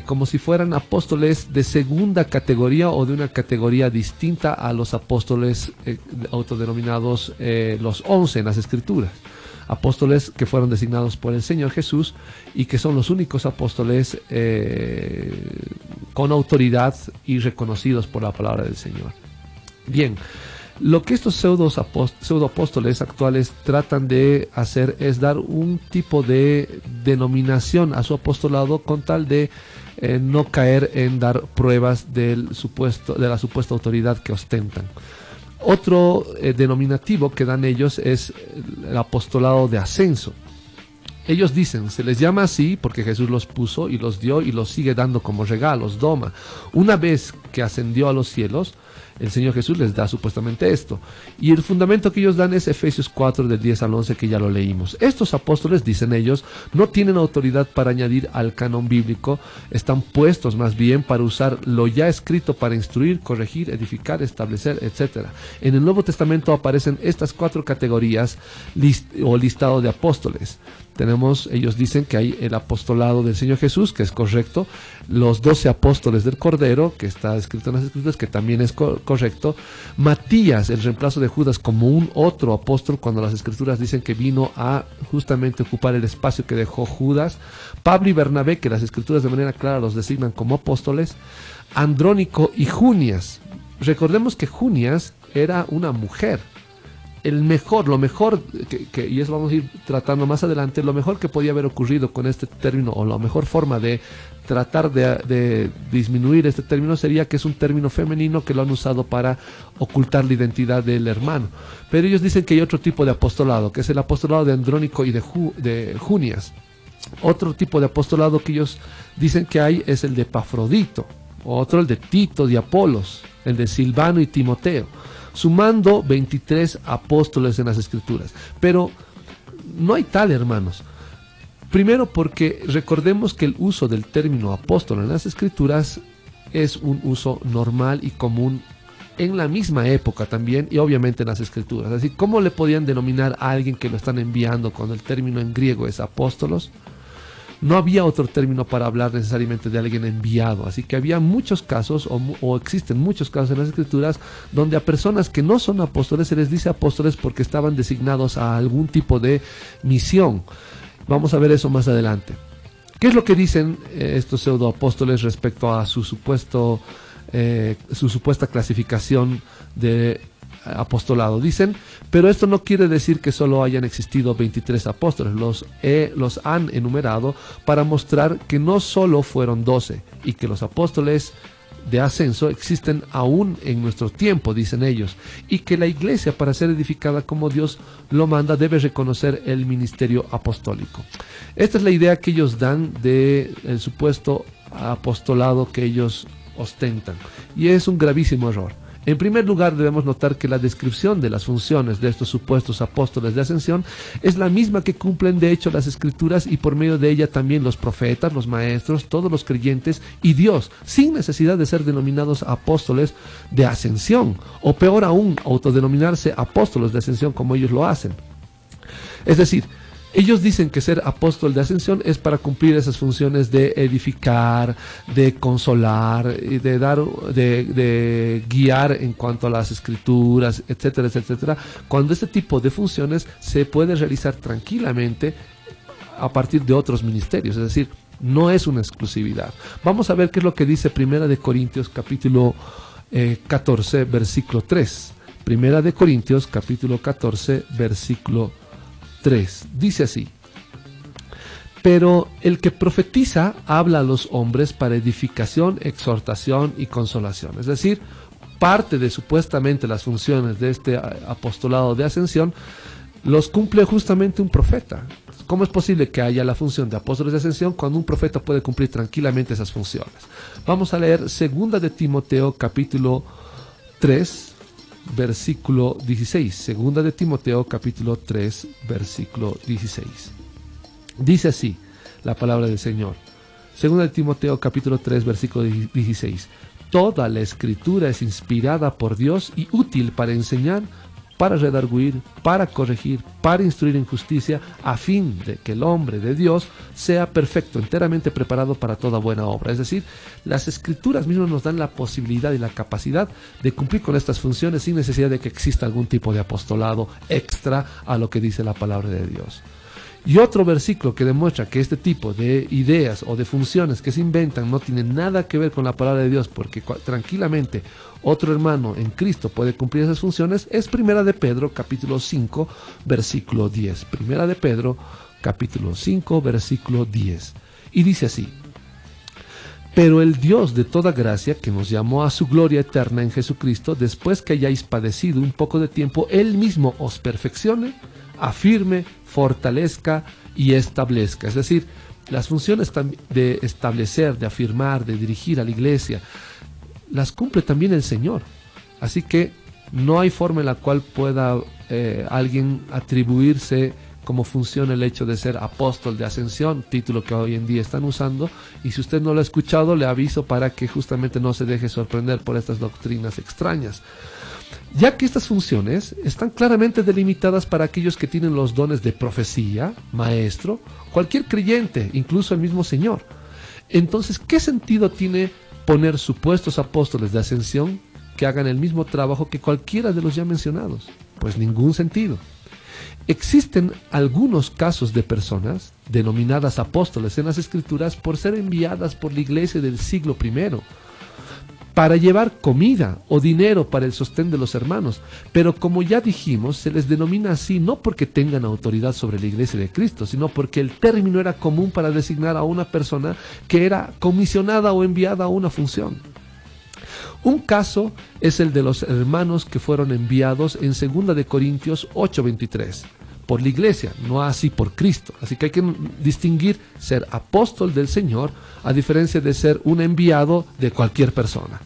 [SPEAKER 3] como si fueran apóstoles de segunda categoría o de una categoría distinta a los apóstoles autodenominados los 11 en las Escrituras. Apóstoles que fueron designados por el Señor Jesús y que son los únicos apóstoles con autoridad y reconocidos por la palabra del Señor. Bien, lo que estos pseudoapóstoles actuales tratan de hacer es dar un tipo de denominación a su apostolado con tal de no caer en dar pruebas de la supuesta autoridad que ostentan. Otro denominativo que dan ellos es el apostolado de ascenso. Ellos dicen, se les llama así porque Jesús los puso y los dio y los sigue dando como regalos, doma. Una vez que ascendió a los cielos, el Señor Jesús les da supuestamente esto. Y el fundamento que ellos dan es Efesios 4, del 10 al 11, que ya lo leímos. Estos apóstoles, dicen ellos, no tienen autoridad para añadir al canon bíblico, están puestos más bien para usar lo ya escrito para instruir, corregir, edificar, establecer, etc. En el Nuevo Testamento aparecen estas 4 categorías o listado de apóstoles. Ellos dicen que hay el apostolado del Señor Jesús, que es correcto, los 12 apóstoles del Cordero, que está escrito en las Escrituras, que también es correcto, Matías, el reemplazo de Judas como un otro apóstol, cuando las Escrituras dicen que vino a justamente ocupar el espacio que dejó Judas, Pablo y Bernabé, que las Escrituras de manera clara los designan como apóstoles, Andrónico y Junias. Recordemos que Junias era una mujer. Lo mejor, y eso vamos a ir tratando más adelante, lo mejor que podía haber ocurrido con este término, o la mejor forma de tratar de disminuir este término, sería que es un término femenino que lo han usado para ocultar la identidad del hermano. Pero ellos dicen que hay otro tipo de apostolado, que es el apostolado de Andrónico y de Junias. Otro tipo de apostolado que ellos dicen que hay es el de Epafrodito, otro el de Tito, de Apolos, el de Silvano y Timoteo, sumando 23 apóstoles en las Escrituras. Pero no hay tal, hermanos. Primero porque recordemos que el uso del término apóstol en las Escrituras es un uso normal y común en la misma época también, y obviamente en las Escrituras. Así, ¿cómo le podían denominar a alguien que lo están enviando cuando el término en griego es apóstolos? No había otro término para hablar necesariamente de alguien enviado, así que había muchos casos, o existen muchos casos en las Escrituras, donde a personas que no son apóstoles se les dice apóstoles porque estaban designados a algún tipo de misión. Vamos a ver eso más adelante. ¿Qué es lo que dicen estos pseudoapóstoles respecto a su supuesta clasificación de apostolado? Dicen, pero esto no quiere decir que solo hayan existido 23 apóstoles, los han enumerado para mostrar que no solo fueron 12 y que los apóstoles de ascenso existen aún en nuestro tiempo, dicen ellos, y que la iglesia, para ser edificada como Dios lo manda, debe reconocer el ministerio apostólico. Esta es la idea que ellos dan del supuesto apostolado que ellos ostentan, y es un gravísimo error. En primer lugar, debemos notar que la descripción de las funciones de estos supuestos apóstoles de ascensión es la misma que cumplen de hecho las Escrituras y por medio de ella también los profetas, los maestros, todos los creyentes y Dios, sin necesidad de ser denominados apóstoles de ascensión, o peor aún, autodenominarse apóstoles de ascensión como ellos lo hacen. Es decir, ellos dicen que ser apóstol de ascensión es para cumplir esas funciones de edificar, de consolar, de guiar en cuanto a las escrituras, etcétera, etcétera. Cuando este tipo de funciones se puede realizar tranquilamente a partir de otros ministerios, es decir, no es una exclusividad. Vamos a ver qué es lo que dice Primera de Corintios capítulo 14, versículo 3. Primera de Corintios capítulo 14, versículo 3. Dice así: pero el que profetiza habla a los hombres para edificación, exhortación y consolación. Es decir, parte de supuestamente las funciones de este apostolado de ascensión los cumple justamente un profeta. ¿Cómo es posible que haya la función de apóstoles de ascensión cuando un profeta puede cumplir tranquilamente esas funciones? Vamos a leer 2 de Timoteo capítulo 3, versículo 16. Segunda de Timoteo capítulo 3, versículo 16. Dice así la palabra del Señor. Segunda de Timoteo capítulo 3, versículo 16. Toda la escritura es inspirada por Dios y útil para enseñar, para redarguir, para corregir, para instruir en justicia, a fin de que el hombre de Dios sea perfecto, enteramente preparado para toda buena obra. Es decir, las escrituras mismas nos dan la posibilidad y la capacidad de cumplir con estas funciones sin necesidad de que exista algún tipo de apostolado extra a lo que dice la palabra de Dios. Y otro versículo que demuestra que este tipo de ideas o de funciones que se inventan no tienen nada que ver con la palabra de Dios, porque tranquilamente otro hermano en Cristo puede cumplir esas funciones, es Primera de Pedro capítulo 5 versículo 10. Primera de Pedro capítulo 5 versículo 10. Y dice así: pero el Dios de toda gracia, que nos llamó a su gloria eterna en Jesucristo, después que hayáis padecido un poco de tiempo, Él mismo os perfeccione, afirme, fortalezca y establezca. Es decir, las funciones de establecer, de afirmar, de dirigir a la iglesia, las cumple también el Señor. Así que no hay forma en la cual pueda alguien atribuirse como funciona el hecho de ser apóstol de ascensión, título que hoy en día están usando, y si usted no lo ha escuchado, le aviso para que justamente no se deje sorprender por estas doctrinas extrañas. Ya que estas funciones están claramente delimitadas para aquellos que tienen los dones de profecía, maestro, cualquier creyente, incluso el mismo Señor. Entonces, ¿qué sentido tiene poner supuestos apóstoles de ascensión que hagan el mismo trabajo que cualquiera de los ya mencionados? Pues ningún sentido. Existen algunos casos de personas denominadas apóstoles en las Escrituras por ser enviadas por la iglesia del siglo I para llevar comida o dinero para el sostén de los hermanos, pero como ya dijimos, se les denomina así no porque tengan autoridad sobre la iglesia de Cristo, sino porque el término era común para designar a una persona que era comisionada o enviada a una función. Un caso es el de los hermanos que fueron enviados en 2 de Corintios 8:23 por la iglesia, no así por Cristo. Así que hay que distinguir ser apóstol del Señor a diferencia de ser un enviado de cualquier persona.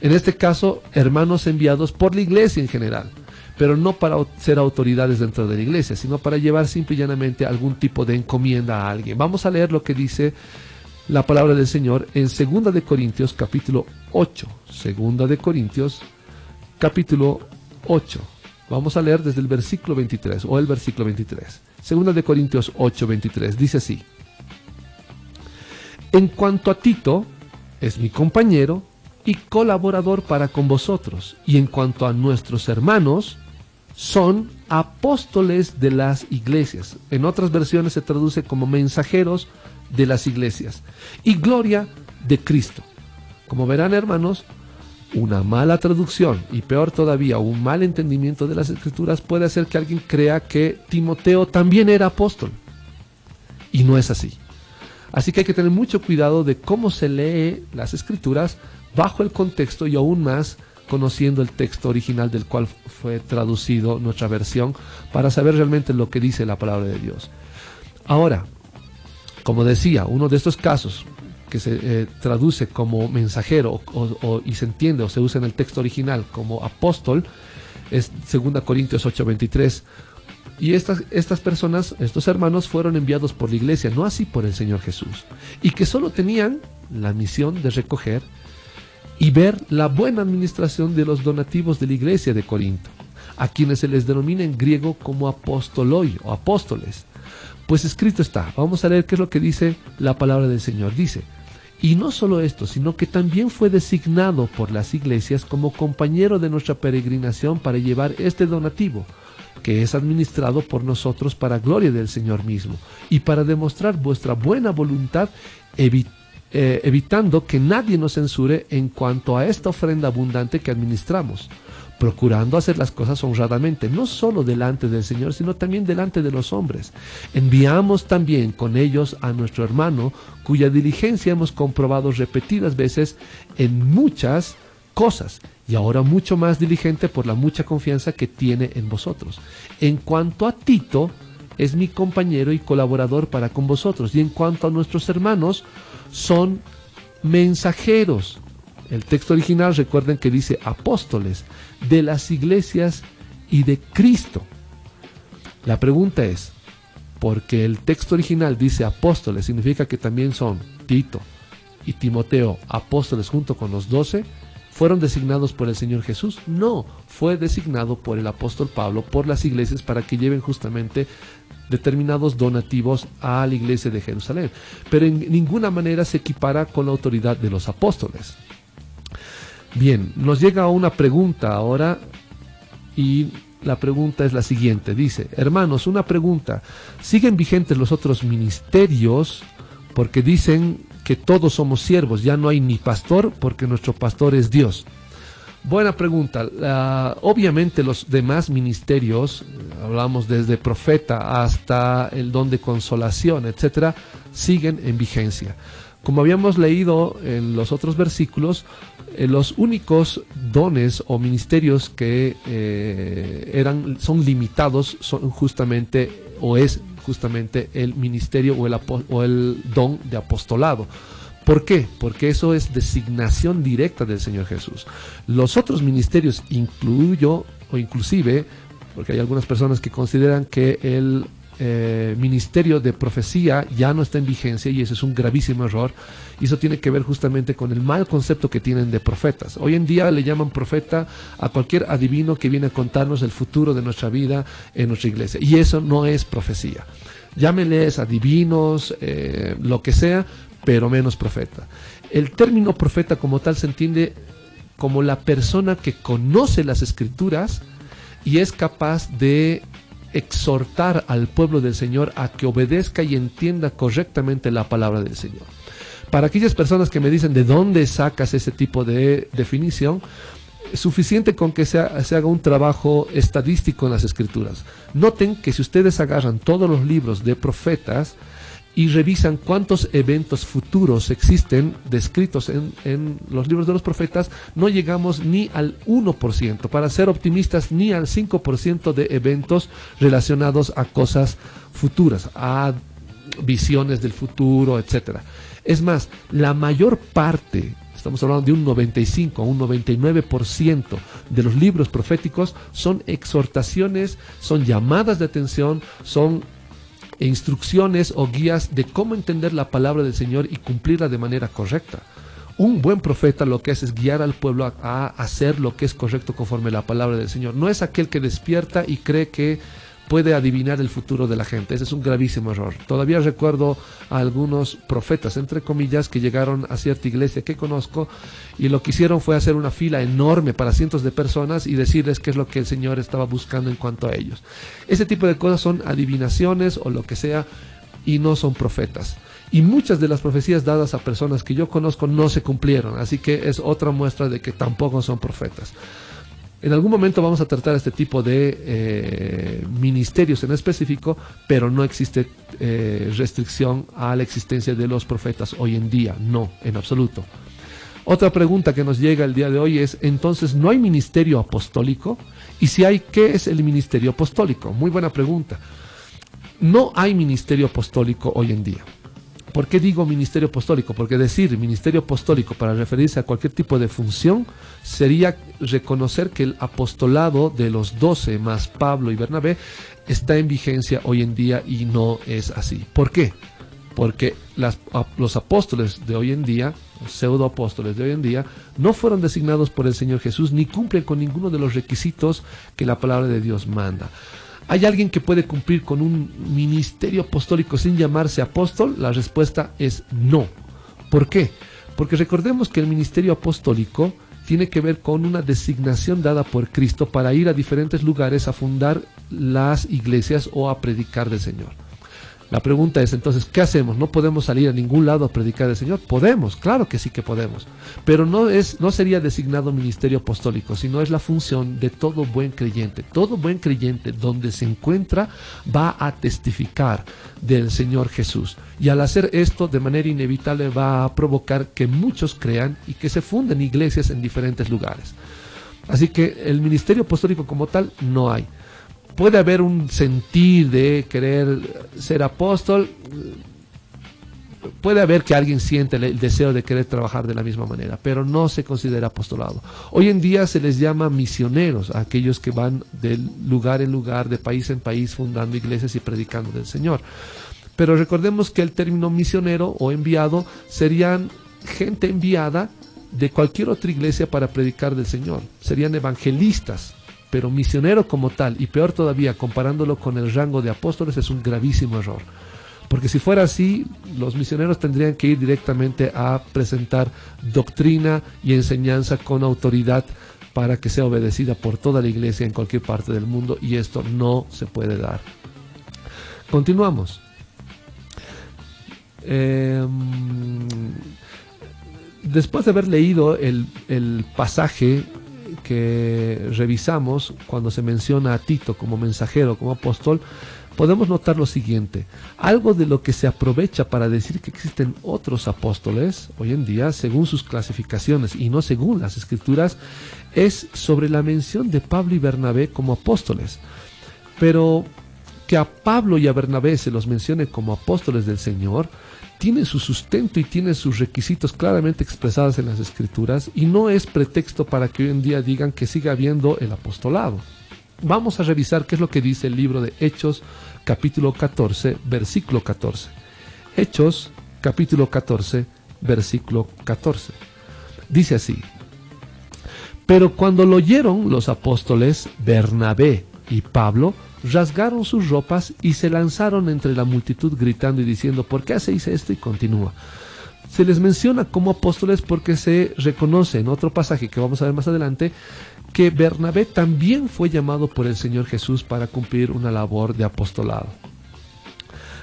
[SPEAKER 3] En este caso, hermanos enviados por la iglesia en general, pero no para ser autoridades dentro de la iglesia, sino para llevar simple y llanamente algún tipo de encomienda a alguien. Vamos a leer lo que dice la palabra del Señor en 2 de Corintios capítulo 8. 2 de Corintios capítulo 8. Vamos a leer desde el versículo 23 o el versículo 23. 2 de Corintios 8:23 dice así: en cuanto a Tito, es mi compañero y colaborador para con vosotros, y en cuanto a nuestros hermanos, son apóstoles de las iglesias. En otras versiones se traduce como mensajeros de las iglesias y gloria de Cristo. Como verán, hermanos, una mala traducción y peor todavía un mal entendimiento de las Escrituras puede hacer que alguien crea que Timoteo también era apóstol, y no es así. Así que hay que tener mucho cuidado de cómo se lee las Escrituras bajo el contexto y aún más conociendo el texto original del cual fue traducido nuestra versión, para saber realmente lo que dice la palabra de Dios. Ahora, como decía, uno de estos casos que se traduce como mensajero y se entiende o se usa en el texto original como apóstol, es 2 Corintios 8:23. Y estas personas, estos hermanos, fueron enviados por la iglesia, no así por el Señor Jesús, y que solo tenían la misión de recoger y ver la buena administración de los donativos de la iglesia de Corinto, a quienes se les denomina en griego como apostoloi o apóstoles. Pues escrito está, vamos a leer qué es lo que dice la palabra del Señor. Dice: y no solo esto, sino que también fue designado por las iglesias como compañero de nuestra peregrinación para llevar este donativo, que es administrado por nosotros para gloria del Señor mismo, y para demostrar vuestra buena voluntad, evitando que nadie nos censure en cuanto a esta ofrenda abundante que administramos, procurando hacer las cosas honradamente, no solo delante del Señor, sino también delante de los hombres. Enviamos también con ellos a nuestro hermano, cuya diligencia hemos comprobado repetidas veces en muchas cosas, y ahora mucho más diligente por la mucha confianza que tiene en vosotros. En cuanto a Tito, es mi compañero y colaborador para con vosotros, y en cuanto a nuestros hermanos, son mensajeros. El texto original, recuerden que dice apóstoles de las iglesias y de Cristo. La pregunta es, porque el texto original dice apóstoles, ¿significa que también son Tito y Timoteo apóstoles junto con los 12? ¿Fueron designados por el Señor Jesús? No, fue designado por el apóstol Pablo, por las iglesias, para que lleven justamente determinados donativos a la iglesia de Jerusalén. Pero en ninguna manera se equipara con la autoridad de los apóstoles. Bien, nos llega una pregunta ahora, y la pregunta es la siguiente. Dice: hermanos, una pregunta, ¿siguen vigentes los otros ministerios? Porque dicen que todos somos siervos, ya no hay ni pastor, porque nuestro pastor es Dios. Buena pregunta. Obviamente los demás ministerios, hablamos desde profeta hasta el don de consolación, etcétera, siguen en vigencia. Como habíamos leído en los otros versículos, los únicos dones o ministerios que son limitados son justamente, o es justamente el ministerio o el don de apostolado. ¿Por qué? Porque eso es designación directa del Señor Jesús. Los otros ministerios inclusive, porque hay algunas personas que consideran que el ministerio de profecía ya no está en vigencia, y eso es un gravísimo error, y eso tiene que ver justamente con el mal concepto que tienen de profetas. Hoy en día le llaman profeta a cualquier adivino que viene a contarnos el futuro de nuestra vida en nuestra iglesia, y eso no es profecía. Llámenles adivinos, lo que sea, pero menos profeta. El término profeta como tal se entiende como la persona que conoce las escrituras y es capaz de exhortar al pueblo del Señor a que obedezca y entienda correctamente la palabra del Señor. Para aquellas personas que me dicen de dónde sacas ese tipo de definición, es suficiente con que se haga un trabajo estadístico en las escrituras. Noten que si ustedes agarran todos los libros de profetas y revisan cuántos eventos futuros existen descritos en los libros de los profetas, no llegamos ni al 1%, para ser optimistas, ni al 5% de eventos relacionados a cosas futuras, a visiones del futuro, etc. Es más, la mayor parte, estamos hablando de un 95 a un 99% de los libros proféticos son exhortaciones, son llamadas de atención, son instrucciones o guías de cómo entender la palabra del Señor y cumplirla de manera correcta. Un buen profeta lo que hace es guiar al pueblo a hacer lo que es correcto conforme a la palabra del Señor. No es aquel que despierta y cree que puede adivinar el futuro de la gente. Ese es un gravísimo error. Todavía recuerdo a algunos profetas, entre comillas, que llegaron a cierta iglesia que conozco y lo que hicieron fue hacer una fila enorme para cientos de personas y decirles qué es lo que el Señor estaba buscando en cuanto a ellos. Ese tipo de cosas son adivinaciones o lo que sea y no son profetas. Y muchas de las profecías dadas a personas que yo conozco no se cumplieron, así que es otra muestra de que tampoco son profetas. En algún momento vamos a tratar este tipo de ministerios en específico, pero no existe restricción a la existencia de los profetas hoy en día, no, en absoluto. Otra pregunta que nos llega el día de hoy es, entonces, ¿no hay ministerio apostólico? Y si hay, ¿qué es el ministerio apostólico? Muy buena pregunta. No hay ministerio apostólico hoy en día. ¿Por qué digo ministerio apostólico? Porque decir ministerio apostólico para referirse a cualquier tipo de función sería reconocer que el apostolado de los 12 más Pablo y Bernabé está en vigencia hoy en día, y no es así. ¿Por qué? Porque los apóstoles de hoy en día, los pseudoapóstoles de hoy en día, no fueron designados por el Señor Jesús ni cumplen con ninguno de los requisitos que la palabra de Dios manda. ¿Hay alguien que puede cumplir con un ministerio apostólico sin llamarse apóstol? La respuesta es no. ¿Por qué? Porque recordemos que el ministerio apostólico tiene que ver con una designación dada por Cristo para ir a diferentes lugares a fundar las iglesias o a predicar del Señor. La pregunta es entonces, ¿qué hacemos? ¿No podemos salir a ningún lado a predicar del Señor? Podemos, claro que sí que podemos, pero no sería designado ministerio apostólico, sino es la función de todo buen creyente. Todo buen creyente donde se encuentra va a testificar del Señor Jesús, y al hacer esto de manera inevitable va a provocar que muchos crean y que se funden iglesias en diferentes lugares. Así que el ministerio apostólico como tal no hay. Puede haber un sentir de querer ser apóstol, puede haber que alguien siente el deseo de querer trabajar de la misma manera, pero no se considera apostolado. Hoy en día se les llama misioneros a aquellos que van de lugar en lugar, de país en país, fundando iglesias y predicando del Señor. Pero recordemos que el término misionero o enviado serían gente enviada de cualquier otra iglesia para predicar del Señor. Serían evangelistas. Pero misionero como tal, y peor todavía, comparándolo con el rango de apóstoles, es un gravísimo error. Porque si fuera así, los misioneros tendrían que ir directamente a presentar doctrina y enseñanza con autoridad para que sea obedecida por toda la iglesia en cualquier parte del mundo, y esto no se puede dar. Continuamos. Después de haber leído el pasaje que revisamos cuando se menciona a Tito como mensajero, como apóstol, podemos notar lo siguiente: algo de lo que se aprovecha para decir que existen otros apóstoles hoy en día, según sus clasificaciones y no según las escrituras, es sobre la mención de Pablo y Bernabé como apóstoles. Pero que a Pablo y a Bernabé se los mencione como apóstoles del Señor tiene su sustento y tiene sus requisitos claramente expresados en las escrituras, y no es pretexto para que hoy en día digan que siga habiendo el apostolado. Vamos a revisar qué es lo que dice el libro de Hechos, capítulo 14, versículo 14. Hechos, capítulo 14, versículo 14. Dice así: pero cuando lo oyeron los apóstoles Bernabé y Pablo, rasgaron sus ropas y se lanzaron entre la multitud gritando y diciendo: ¿por qué hacéis esto? Y continúa. Se les menciona como apóstoles porque se reconoce en otro pasaje que vamos a ver más adelante que Bernabé también fue llamado por el Señor Jesús para cumplir una labor de apostolado.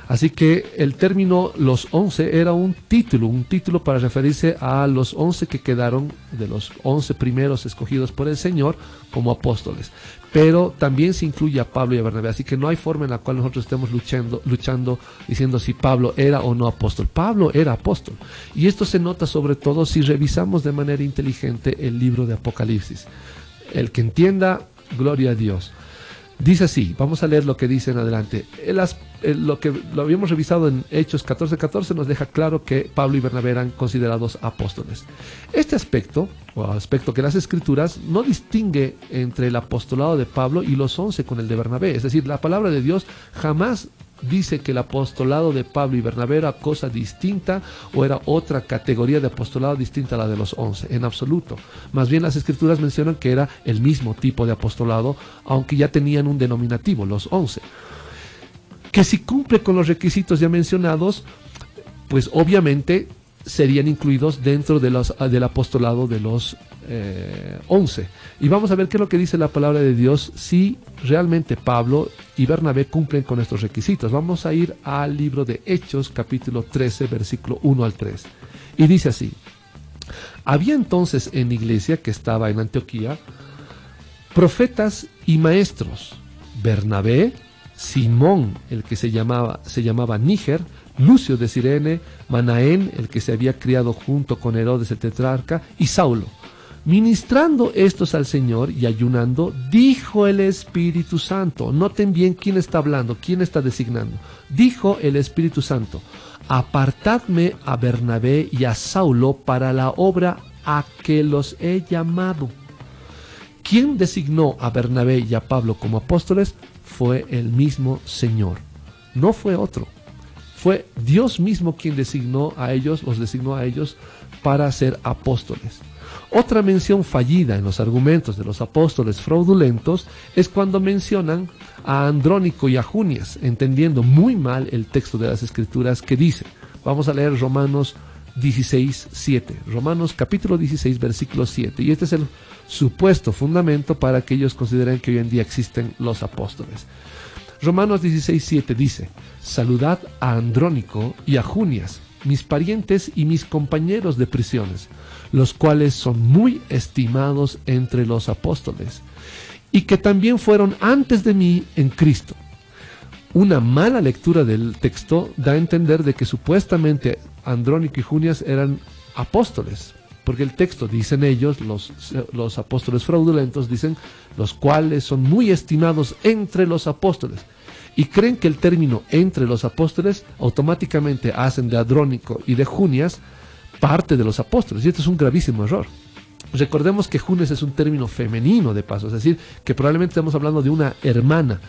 [SPEAKER 3] Así que el término los 11 era un título para referirse a los 11 que quedaron, de los 11 primeros escogidos por el Señor como apóstoles. Pero también se incluye a Pablo y a Bernabé, así que no hay forma en la cual nosotros estemos luchando diciendo si Pablo era o no apóstol. Pablo era apóstol, y esto se nota sobre todo si revisamos de manera inteligente el libro de Apocalipsis. El que entienda, gloria a Dios. Dice así, vamos a leer lo que dice en adelante. Lo que lo habíamos revisado en Hechos 14:14 nos deja claro que Pablo y Bernabé eran considerados apóstoles. Este aspecto que las escrituras no distingue entre el apostolado de Pablo y los 11 con el de Bernabé. Es decir, la palabra de Dios jamás dice que el apostolado de Pablo y Bernabé era cosa distinta o era otra categoría de apostolado distinta a la de los 11, en absoluto. Más bien las escrituras mencionan que era el mismo tipo de apostolado, aunque ya tenían un denominativo, los 11. Que si cumple con los requisitos ya mencionados, pues obviamente serían incluidos dentro de del apostolado de los 11. Y vamos a ver qué es lo que dice la palabra de Dios si realmente Pablo y Bernabé cumplen con estos requisitos. Vamos a ir al libro de Hechos, capítulo 13, versículo 1 al 3. Y dice así: había entonces en la iglesia que estaba en Antioquía profetas y maestros: Bernabé, Simón, el que se llamaba Níger, Lucio de Cirene, Manaén, el que se había criado junto con Herodes el tetrarca, y Saulo. Ministrando estos al Señor y ayunando, dijo el Espíritu Santo. Noten bien quién está hablando, quién está designando. Dijo el Espíritu Santo: apartadme a Bernabé y a Saulo para la obra a que los he llamado. ¿Quién designó a Bernabé y a Pablo como apóstoles? Fue el mismo Señor. No fue otro. Fue Dios mismo quien designó a ellos, los designó a ellos para ser apóstoles. Otra mención fallida en los argumentos de los apóstoles fraudulentos es cuando mencionan a Andrónico y a Junias, entendiendo muy mal el texto de las Escrituras que dice. Vamos a leer Romanos 16, 7. Romanos capítulo 16, versículo 7. Y este es el supuesto fundamento para que ellos consideren que hoy en día existen los apóstoles. Romanos 16, 7 dice: saludad a Andrónico y a Junias, mis parientes y mis compañeros de prisiones, los cuales son muy estimados entre los apóstoles, y que también fueron antes de mí en Cristo. Una mala lectura del texto da a entender de que supuestamente Andrónico y Junias eran apóstoles, porque el texto, dicen ellos, los apóstoles fraudulentos, dicen, los cuales son muy estimados entre los apóstoles, y creen que el término entre los apóstoles automáticamente hacen de Andrónico y de Junias parte de los apóstoles, y esto es un gravísimo error. Recordemos que Junias es un término femenino de paso, es decir, que probablemente estamos hablando de una hermana.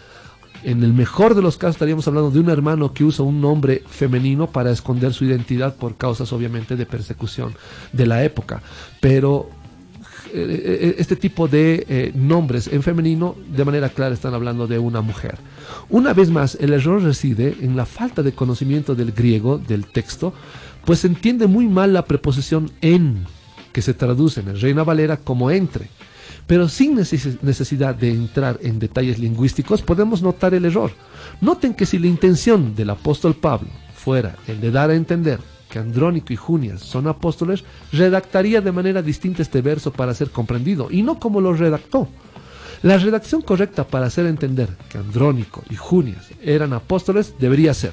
[SPEAKER 3] En el mejor de los casos estaríamos hablando de un hermano que usa un nombre femenino para esconder su identidad por causas obviamente de persecución de la época, pero este tipo de nombres en femenino de manera clara están hablando de una mujer. Una vez más, el error reside en la falta de conocimiento del griego, del texto, pues se entiende muy mal la preposición en, que se traduce en el Reina Valera como entre. Pero sin necesidad de entrar en detalles lingüísticos, podemos notar el error. Noten que si la intención del apóstol Pablo fuera el de dar a entender que Andrónico y Junias son apóstoles, redactaría de manera distinta este verso para ser comprendido, y no como lo redactó. La redacción correcta para hacer entender que Andrónico y Junias eran apóstoles debería ser: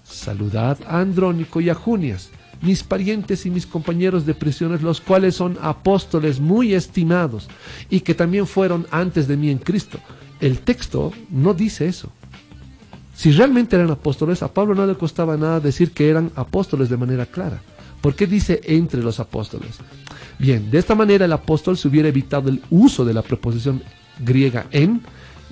[SPEAKER 3] saludad a Andrónico y a Junias, mis parientes y mis compañeros de prisiones, los cuales son apóstoles muy estimados, y que también fueron antes de mí en Cristo. El texto no dice eso. Si realmente eran apóstoles, a Pablo no le costaba nada decir que eran apóstoles de manera clara. ¿Por qué dice entre los apóstoles? Bien, de esta manera el apóstol se hubiera evitado el uso de la preposición griega en,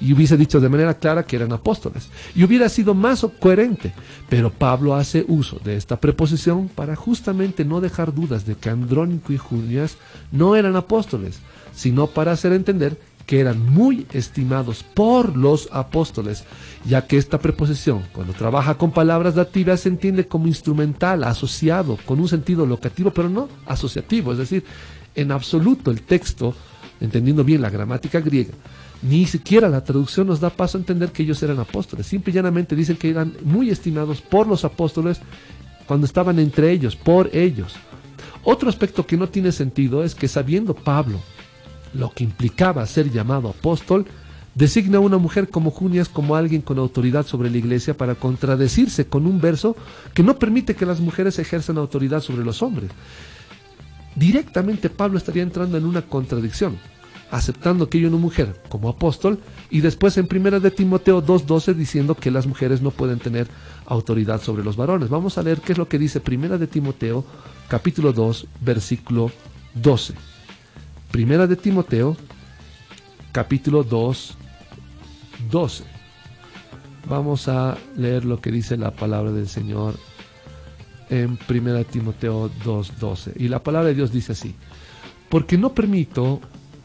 [SPEAKER 3] y hubiese dicho de manera clara que eran apóstoles, y hubiera sido más coherente. Pero Pablo hace uso de esta preposición para justamente no dejar dudas de que Andrónico y Junias no eran apóstoles, sino para hacer entender que eran muy estimados por los apóstoles, ya que esta preposición, cuando trabaja con palabras dativas, se entiende como instrumental, asociado, con un sentido locativo, pero no asociativo. Es decir, en absoluto el texto, entendiendo bien la gramática griega, ni siquiera la traducción nos da paso a entender que ellos eran apóstoles. Simple y llanamente dicen que eran muy estimados por los apóstoles cuando estaban entre ellos, por ellos. Otro aspecto que no tiene sentido es que, sabiendo Pablo lo que implicaba ser llamado apóstol, designa a una mujer como Junias como alguien con autoridad sobre la iglesia para contradecirse con un verso que no permite que las mujeres ejerzan autoridad sobre los hombres. Directamente Pablo estaría entrando en una contradicción, aceptando que hay una mujer como apóstol, y después en 1 de Timoteo 2:12 diciendo que las mujeres no pueden tener autoridad sobre los varones. Vamos a leer qué es lo que dice 1 de Timoteo capítulo 2 versículo 12. 1 de Timoteo capítulo 2, 12. Vamos a leer lo que dice la palabra del Señor en 1 de Timoteo 2, 12. Y la palabra de Dios dice así: porque no permito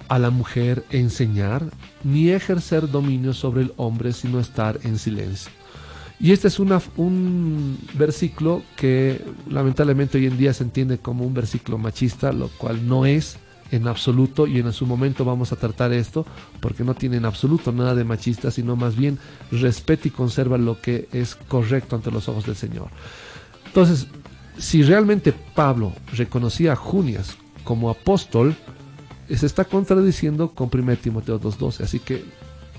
[SPEAKER 3] a la mujer enseñar ni ejercer dominio sobre el hombre, sino estar en silencio. Y este es un versículo que lamentablemente hoy en día se entiende como un versículo machista, lo cual no es en absoluto, y en su momento vamos a tratar esto, porque no tiene en absoluto nada de machista, sino más bien respeta y conserva lo que es correcto ante los ojos del Señor. Entonces, si realmente Pablo reconocía a Junias como apóstol, se está contradiciendo con 1 Timoteo 2:12, así que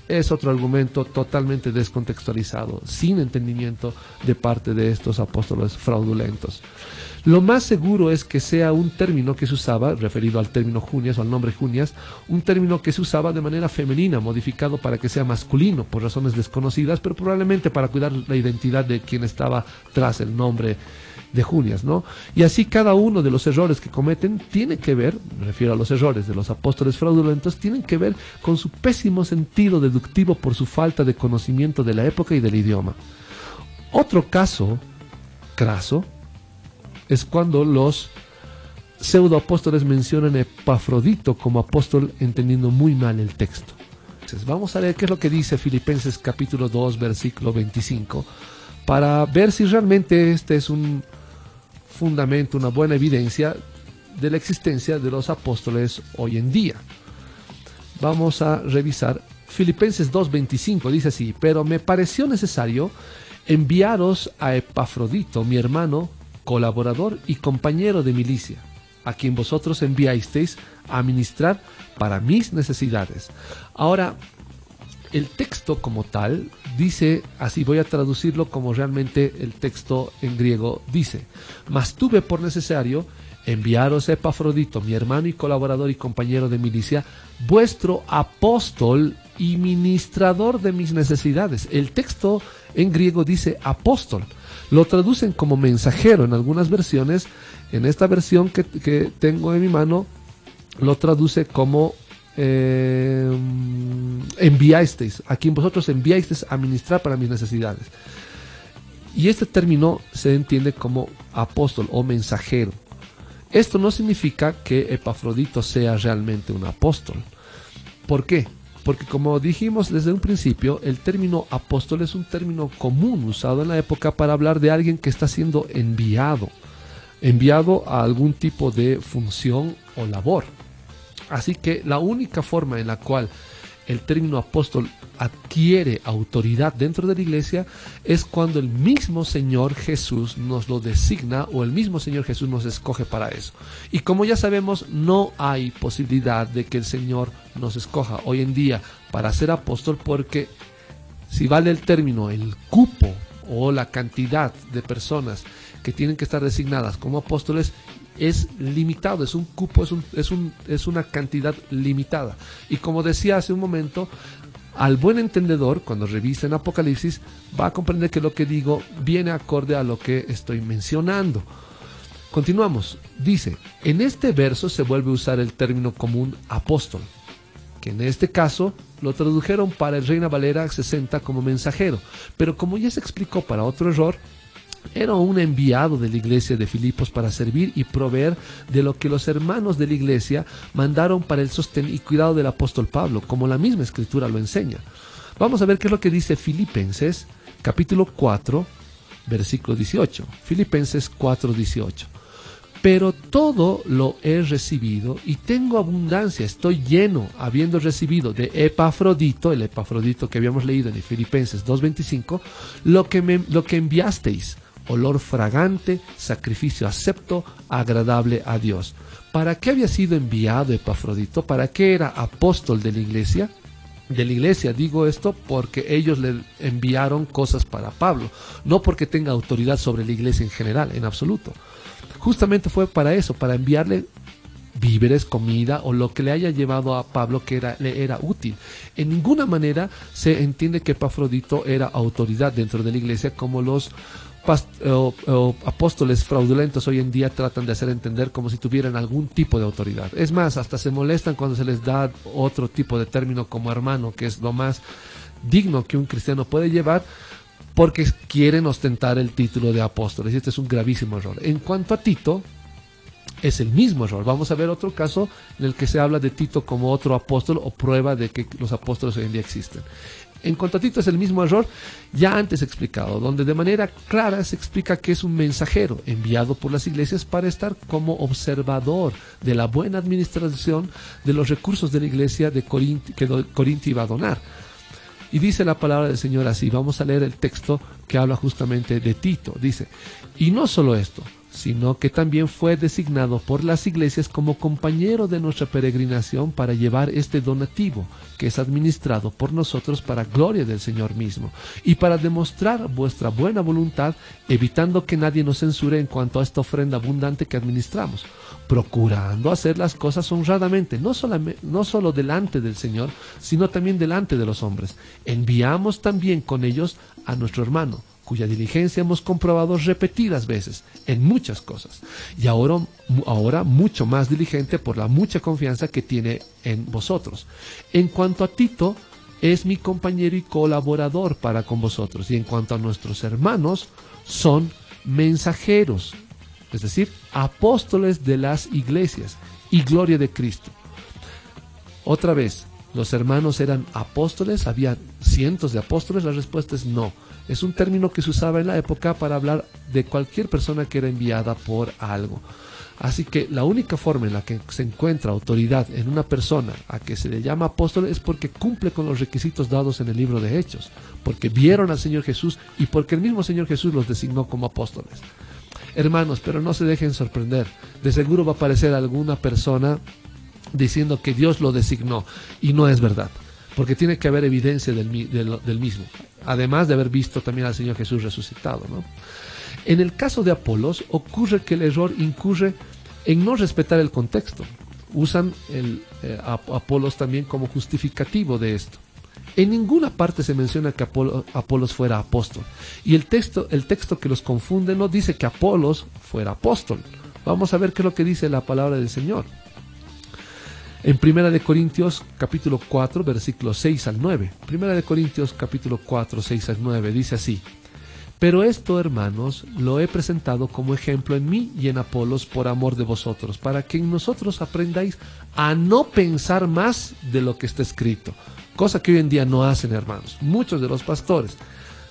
[SPEAKER 3] es otro argumento totalmente descontextualizado, sin entendimiento de parte de estos apóstoles fraudulentos. Lo más seguro es que sea un término que se usaba, referido al término Junias o al nombre Junias, un término que se usaba de manera femenina, modificado para que sea masculino, por razones desconocidas, pero probablemente para cuidar la identidad de quien estaba tras el nombre de Junias, ¿no? Y así cada uno de los errores que cometen tiene que ver, me refiero a los errores de los apóstoles fraudulentos, tienen que ver con su pésimo sentido deductivo por su falta de conocimiento de la época y del idioma. Otro caso craso es cuando los pseudoapóstoles mencionan a Epafrodito como apóstol, entendiendo muy mal el texto. Entonces, vamos a leer qué es lo que dice Filipenses capítulo 2, versículo 25, para ver si realmente este es un fundamento, una buena evidencia de la existencia de los apóstoles hoy en día. Vamos a revisar Filipenses 2:25, dice así: pero me pareció necesario enviaros a Epafrodito, mi hermano, colaborador y compañero de milicia, a quien vosotros enviasteis a ministrar para mis necesidades. Ahora, el texto como tal dice, así voy a traducirlo como realmente el texto en griego dice: mas tuve por necesario enviaros a Epafrodito, mi hermano y colaborador y compañero de milicia, vuestro apóstol y ministrador de mis necesidades. El texto en griego dice apóstol. Lo traducen como mensajero en algunas versiones. En esta versión que tengo en mi mano, lo traduce como enviasteis, a quien vosotros enviasteis a ministrar para mis necesidades. Y este término se entiende como apóstol o mensajero. Esto no significa que Epafrodito sea realmente un apóstol. ¿Por qué? Porque como dijimos desde un principio, el término apóstol es un término común usado en la época para hablar de alguien que está siendo enviado a algún tipo de función o labor. Así que la única forma en la cual el término apóstol adquiere autoridad dentro de la iglesia es cuando el mismo Señor Jesús nos lo designa o el mismo Señor Jesús nos escoge para eso. Y como ya sabemos, no hay posibilidad de que el Señor nos escoja hoy en día para ser apóstol, porque si vale el término, el cupo o la cantidad de personas que tienen que estar designadas como apóstoles es limitado, es un cupo, es una cantidad limitada. Y como decía hace un momento, al buen entendedor, cuando revisa en Apocalipsis, va a comprender que lo que digo viene acorde a lo que estoy mencionando. Continuamos. Dice, en este verso se vuelve a usar el término común apóstol, que en este caso lo tradujeron para el Reina Valera 60 como mensajero, pero como ya se explicó para otro error, era un enviado de la iglesia de Filipos para servir y proveer de lo que los hermanos de la iglesia mandaron para el sostén y cuidado del apóstol Pablo, como la misma escritura lo enseña. Vamos a ver qué es lo que dice Filipenses, capítulo 4, versículo 18. Filipenses 4, 18. Pero todo lo he recibido y tengo abundancia, estoy lleno, habiendo recibido de Epafrodito, el Epafrodito que habíamos leído en Filipenses 2:25, lo que enviasteis, olor fragante, sacrificio acepto, agradable a Dios. ¿Para qué había sido enviado Epafrodito? ¿Para qué era apóstol de la iglesia? De la iglesia digo esto porque ellos le enviaron cosas para Pablo, no porque tenga autoridad sobre la iglesia en general, en absoluto. Justamente fue para eso, para enviarle víveres, comida o lo que le haya llevado a Pablo que le era útil. En ninguna manera se entiende que Epafrodito era autoridad dentro de la iglesia, como los apóstoles fraudulentos hoy en día tratan de hacer entender, como si tuvieran algún tipo de autoridad. Es más, hasta se molestan cuando se les da otro tipo de término como hermano, que es lo más digno que un cristiano puede llevar, porque quieren ostentar el título de apóstoles. Y este es un gravísimo error. En cuanto a Tito, es el mismo error. Vamos a ver otro caso en el que se habla de Tito como otro apóstol o prueba de que los apóstoles hoy en día existen. En cuanto a Tito es el mismo error ya antes explicado, donde de manera clara se explica que es un mensajero enviado por las iglesias para estar como observador de la buena administración de los recursos de la iglesia de Corinto, que Corinto iba a donar. Y dice la palabra del Señor así, vamos a leer el texto que habla justamente de Tito. Dice, y no solo esto, sino que también fue designado por las iglesias como compañero de nuestra peregrinación para llevar este donativo, que es administrado por nosotros para gloria del Señor mismo, y para demostrar vuestra buena voluntad, evitando que nadie nos censure en cuanto a esta ofrenda abundante que administramos, procurando hacer las cosas honradamente, no solo delante del Señor, sino también delante de los hombres. Enviamos también con ellos a nuestro hermano, cuya diligencia hemos comprobado repetidas veces en muchas cosas, y ahora mucho más diligente por la mucha confianza que tiene en vosotros. En cuanto a Tito, es mi compañero y colaborador para con vosotros, y en cuanto a nuestros hermanos, son mensajeros, es decir, apóstoles de las iglesias, y gloria de Cristo. Otra vez, ¿los hermanos eran apóstoles? ¿Había cientos de apóstoles? La respuesta es no. Es un término que se usaba en la época para hablar de cualquier persona que era enviada por algo. Así que la única forma en la que se encuentra autoridad en una persona a que se le llama apóstol es porque cumple con los requisitos dados en el libro de Hechos, porque vieron al Señor Jesús y porque el mismo Señor Jesús los designó como apóstoles. Hermanos, pero no se dejen sorprender. De seguro va a aparecer alguna persona diciendo que Dios lo designó, y no es verdad, porque tiene que haber evidencia del mismo, además de haber visto también al Señor Jesús resucitado, ¿no? En el caso de Apolos, ocurre que el error incurre en no respetar el contexto. Usan Apolos también como justificativo de esto. En ninguna parte se menciona que Apolos fuera apóstol, y el texto que los confunde no dice que Apolos fuera apóstol. Vamos a ver qué es lo que dice la palabra del Señor. En 1 Corintios capítulo 4, versículos 6 al 9. 1 Corintios capítulo 4, 6 al 9 dice así: pero esto, hermanos, lo he presentado como ejemplo en mí y en Apolos por amor de vosotros, para que en nosotros aprendáis a no pensar más de lo que está escrito, cosa que hoy en día no hacen, hermanos. Muchos de los pastores,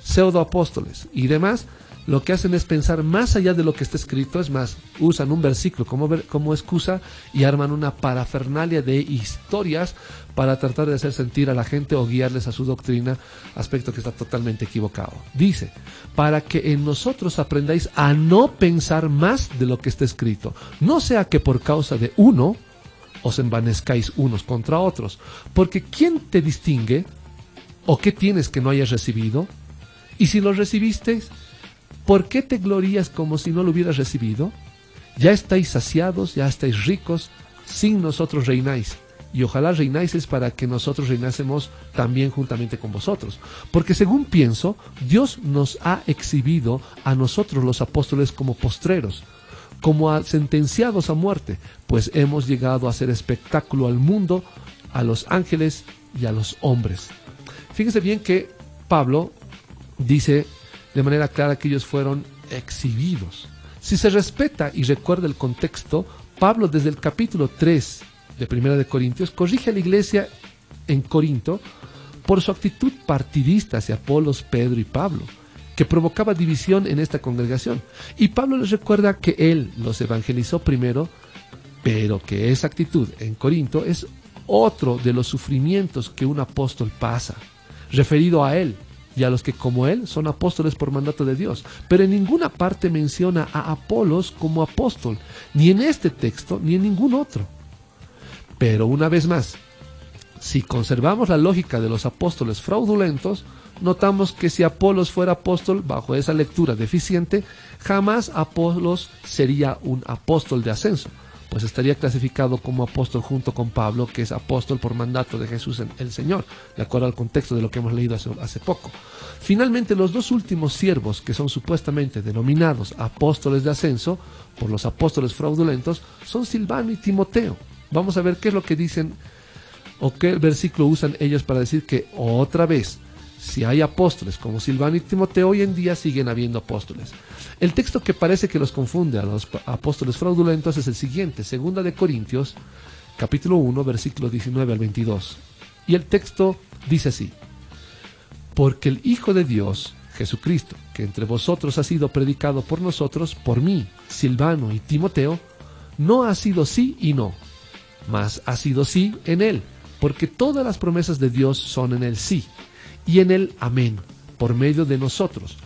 [SPEAKER 3] pseudoapóstoles y demás, lo que hacen es pensar más allá de lo que está escrito. Es más, usan un versículo como excusa y arman una parafernalia de historias para tratar de hacer sentir a la gente o guiarles a su doctrina, aspecto que está totalmente equivocado. Dice, para que en nosotros aprendáis a no pensar más de lo que está escrito, no sea que por causa de uno os envanezcáis unos contra otros, porque ¿quién te distingue? ¿O qué tienes que no hayas recibido? Y si lo recibisteis, ¿por qué te glorías como si no lo hubieras recibido? Ya estáis saciados, ya estáis ricos, sin nosotros reináis. Y ojalá reináis para que nosotros reinásemos también juntamente con vosotros. Porque según pienso, Dios nos ha exhibido a nosotros los apóstoles como postreros, como a sentenciados a muerte, pues hemos llegado a hacer espectáculo al mundo, a los ángeles y a los hombres. Fíjense bien que Pablo dice de manera clara que ellos fueron exhibidos. Si se respeta y recuerda el contexto, Pablo desde el capítulo 3 de 1 Corintios corrige a la iglesia en Corinto por su actitud partidista hacia Apolos, Pedro y Pablo, que provocaba división en esta congregación. Y Pablo les recuerda que él los evangelizó primero, pero que esa actitud en Corinto es otro de los sufrimientos que un apóstol pasa, referido a él y a los que como él son apóstoles por mandato de Dios. Pero en ninguna parte menciona a Apolos como apóstol, ni en este texto ni en ningún otro. Pero una vez más, si conservamos la lógica de los apóstoles fraudulentos, notamos que si Apolos fuera apóstol bajo esa lectura deficiente, jamás Apolos sería un apóstol de ascenso, pues estaría clasificado como apóstol junto con Pablo, que es apóstol por mandato de Jesús el Señor, de acuerdo al contexto de lo que hemos leído hace poco. Finalmente, los dos últimos siervos, que son supuestamente denominados apóstoles de ascenso por los apóstoles fraudulentos, son Silvano y Timoteo. Vamos a ver qué es lo que dicen o qué versículo usan ellos para decir que otra vez, si hay apóstoles como Silvano y Timoteo, hoy en día siguen habiendo apóstoles. El texto que parece que los confunde a los apóstoles fraudulentos es el siguiente, 2 Corintios, capítulo 1, versículos 19 al 22. Y el texto dice así: porque el Hijo de Dios, Jesucristo, que entre vosotros ha sido predicado por nosotros, por mí, Silvano y Timoteo, no ha sido sí y no, mas ha sido sí en él, porque todas las promesas de Dios son en el sí, y en el amén, por medio de nosotros,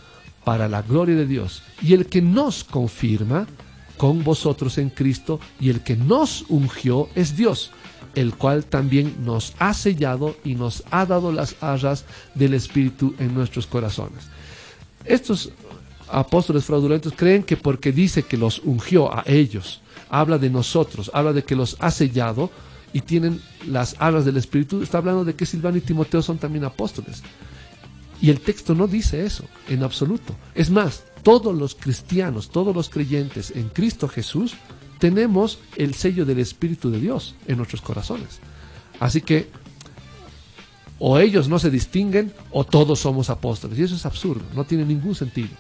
[SPEAKER 3] para la gloria de Dios. Y el que nos confirma con vosotros en Cristo, y el que nos ungió es Dios, el cual también nos ha sellado y nos ha dado las arras del Espíritu en nuestros corazones. Estos apóstoles fraudulentos creen que porque dice que los ungió a ellos, habla de nosotros, habla de que los ha sellado y tienen las arras del Espíritu, está hablando de que Silvano y Timoteo son también apóstoles. Y el texto no dice eso, en absoluto. Es más, todos los cristianos, todos los creyentes en Cristo Jesús, tenemos el sello del Espíritu de Dios en nuestros corazones. Así que, o ellos no se distinguen, o todos somos apóstoles. Y eso es absurdo, no tiene ningún sentido.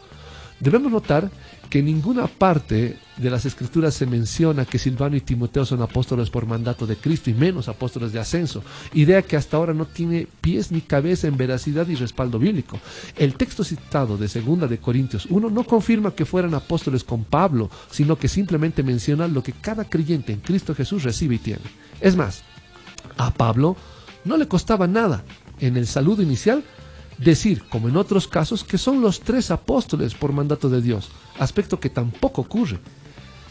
[SPEAKER 3] Debemos notar que en ninguna parte de las Escrituras se menciona que Silvano y Timoteo son apóstoles por mandato de Cristo, y menos apóstoles de ascenso, idea que hasta ahora no tiene pies ni cabeza en veracidad y respaldo bíblico. El texto citado de 2 de Corintios 1 no confirma que fueran apóstoles con Pablo, sino que simplemente menciona lo que cada creyente en Cristo Jesús recibe y tiene. Es más, a Pablo no le costaba nada en el saludo inicial decir, como en otros casos, que son los 3 apóstoles por mandato de Dios, aspecto que tampoco ocurre,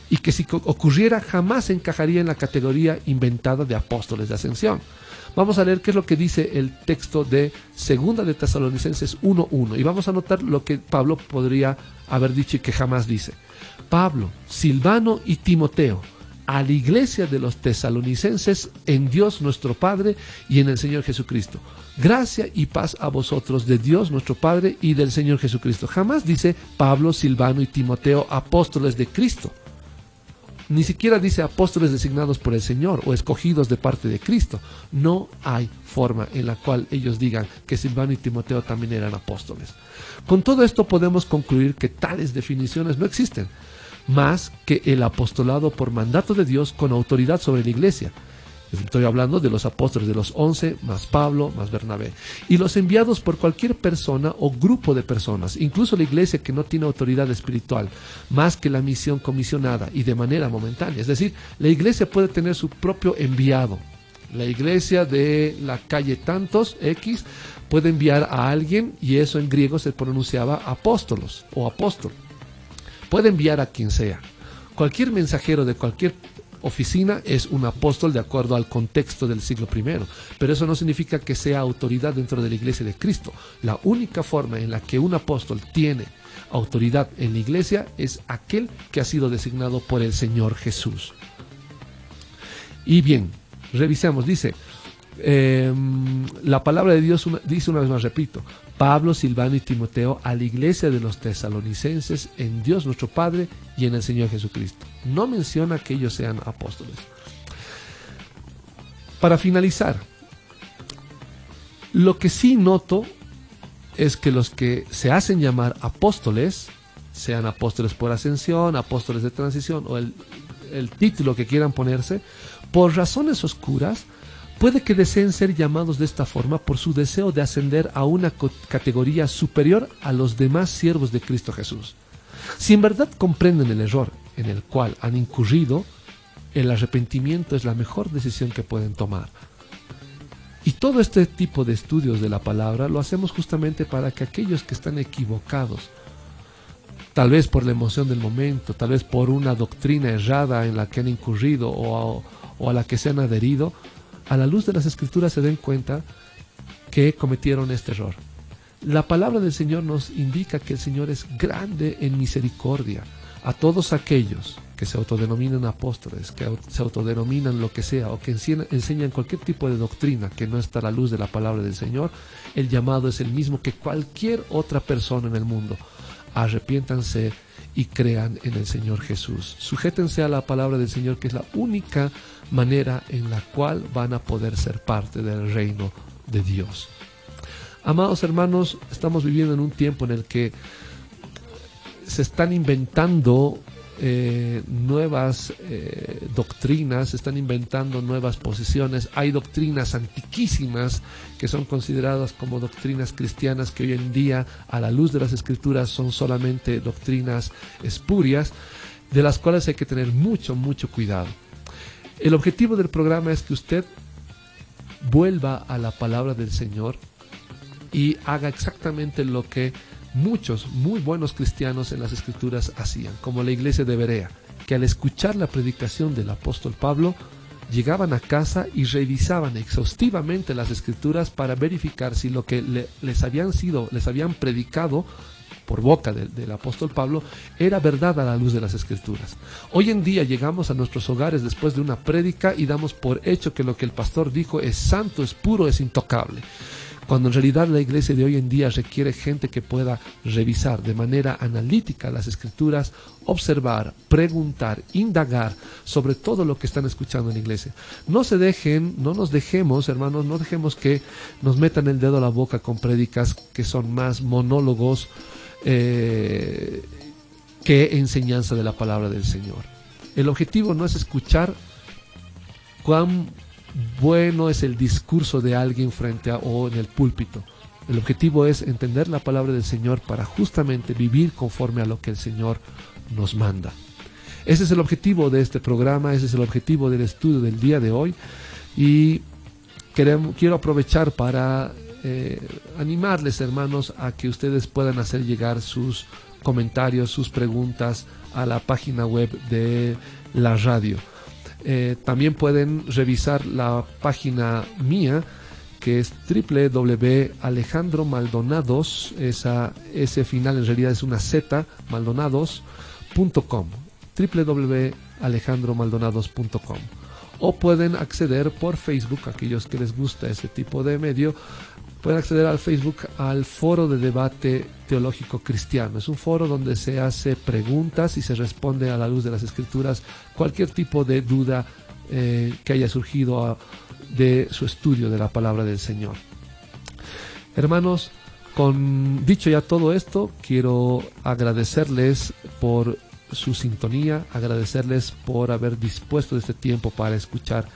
[SPEAKER 3] y que si ocurriera jamás encajaría en la categoría inventada de apóstoles de ascensión. Vamos a leer qué es lo que dice el texto de 2 de Tesalonicenses 1:1, y vamos a notar lo que Pablo podría haber dicho y que jamás dice. Pablo, Silvano y Timoteo, a la iglesia de los tesalonicenses en Dios nuestro Padre y en el Señor Jesucristo. Gracia y paz a vosotros de Dios nuestro Padre y del Señor Jesucristo. Jamás dice Pablo, Silvano y Timoteo, apóstoles de Cristo. Ni siquiera dice apóstoles designados por el Señor o escogidos de parte de Cristo. No hay forma en la cual ellos digan que Silvano y Timoteo también eran apóstoles. Con todo esto podemos concluir que tales definiciones no existen, más que el apostolado por mandato de Dios con autoridad sobre la iglesia. Estoy hablando de los apóstoles, de los 11, más Pablo, más Bernabé, y los enviados por cualquier persona o grupo de personas, incluso la iglesia que no tiene autoridad espiritual, más que la misión comisionada y de manera momentánea. Es decir, la iglesia puede tener su propio enviado. La iglesia de la calle tantos, X, puede enviar a alguien, y eso en griego se pronunciaba apóstolos o apóstol. Puede enviar a quien sea. Cualquier mensajero de cualquier oficina es un apóstol de acuerdo al contexto del siglo I, pero eso no significa que sea autoridad dentro de la iglesia de Cristo. La única forma en la que un apóstol tiene autoridad en la iglesia es aquel que ha sido designado por el Señor Jesús. Y bien, revisemos, dice, la palabra de Dios dice una vez más, repito, Pablo, Silvano y Timoteo a la iglesia de los tesalonicenses en Dios nuestro Padre y en el Señor Jesucristo. No menciona que ellos sean apóstoles. Para finalizar, lo que sí noto es que los que se hacen llamar apóstoles, sean apóstoles por ascensión, apóstoles de transición o el título que quieran ponerse, por razones oscuras, puede que deseen ser llamados de esta forma por su deseo de ascender a una categoría superior a los demás siervos de Cristo Jesús. Si en verdad comprenden el error en el cual han incurrido, el arrepentimiento es la mejor decisión que pueden tomar. Y todo este tipo de estudios de la palabra lo hacemos justamente para que aquellos que están equivocados, tal vez por la emoción del momento, tal vez por una doctrina errada en la que han incurrido o a la que se han adherido, a la luz de las Escrituras se den cuenta que cometieron este error. La palabra del Señor nos indica que el Señor es grande en misericordia a todos aquellos que se autodenominan apóstoles, que se autodenominan lo que sea, o que enseñan cualquier tipo de doctrina que no está a la luz de la palabra del Señor. El llamado es el mismo que cualquier otra persona en el mundo. Arrepiéntanse y crean en el Señor Jesús. Sujétense a la palabra del Señor, que es la única manera en la cual van a poder ser parte del reino de Dios. Amados hermanos, estamos viviendo en un tiempo en el que se están inventando nuevas doctrinas, se están inventando nuevas posiciones. Hay doctrinas antiquísimas que son consideradas como doctrinas cristianas, que hoy en día, a la luz de las Escrituras, son solamente doctrinas espurias, de las cuales hay que tener mucho cuidado. El objetivo del programa es que usted vuelva a la palabra del Señor y haga exactamente lo que muchos muy buenos cristianos en las Escrituras hacían, como la iglesia de Berea, que al escuchar la predicación del apóstol Pablo, llegaban a casa y revisaban exhaustivamente las escrituras para verificar si lo que les habían predicado por boca del apóstol Pablo era verdad a la luz de las escrituras. Hoy en día llegamos a nuestros hogares después de una prédica y damos por hecho que lo que el pastor dijo es santo, es puro, es intocable, cuando en realidad la iglesia de hoy en día requiere gente que pueda revisar de manera analítica las escrituras, observar, preguntar, indagar sobre todo lo que están escuchando en la iglesia. No nos dejemos, hermanos, no dejemos que nos metan el dedo a la boca con prédicas que son más monólogos que enseñanza de la palabra del Señor. El objetivo no es escuchar cuán bueno es el discurso de alguien o en el púlpito. El objetivo es entender la palabra del Señor para justamente vivir conforme a lo que el Señor nos manda. Ese es el objetivo de este programa, ese es el objetivo del estudio del día de hoy, y quiero aprovechar para animarles, hermanos, a que ustedes puedan hacer llegar sus comentarios, sus preguntas a la página web de la radio. También pueden revisar la página mía, que es www.alejandromaldonados, ese final en realidad es una Z, maldonados.com, www.alejandromaldonados.com. O pueden acceder por Facebook, aquellos que les gusta ese tipo de medio, pueden acceder al Facebook al Foro de Debate Teológico Cristiano. Es un foro donde se hace preguntas y se responde a la luz de las Escrituras cualquier tipo de duda que haya surgido de su estudio de la palabra del Señor. Hermanos, dicho ya todo esto, quiero agradecerles por su sintonía, agradecerles por haber dispuesto este tiempo para escuchar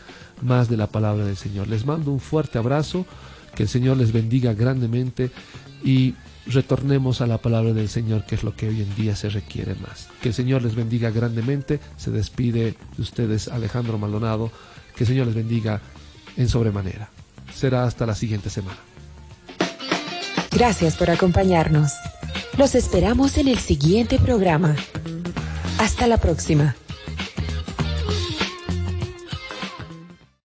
[SPEAKER 3] más de la palabra del Señor. Les mando un fuerte abrazo, que el Señor les bendiga grandemente y retornemos a la palabra del Señor, que es lo que hoy en día se requiere más. Que el Señor les bendiga grandemente. Se despide de ustedes Alejandro Maldonado. Que el Señor les bendiga en sobremanera. Será hasta la siguiente semana.
[SPEAKER 1] Gracias por acompañarnos. Los esperamos en el siguiente programa. Hasta la próxima.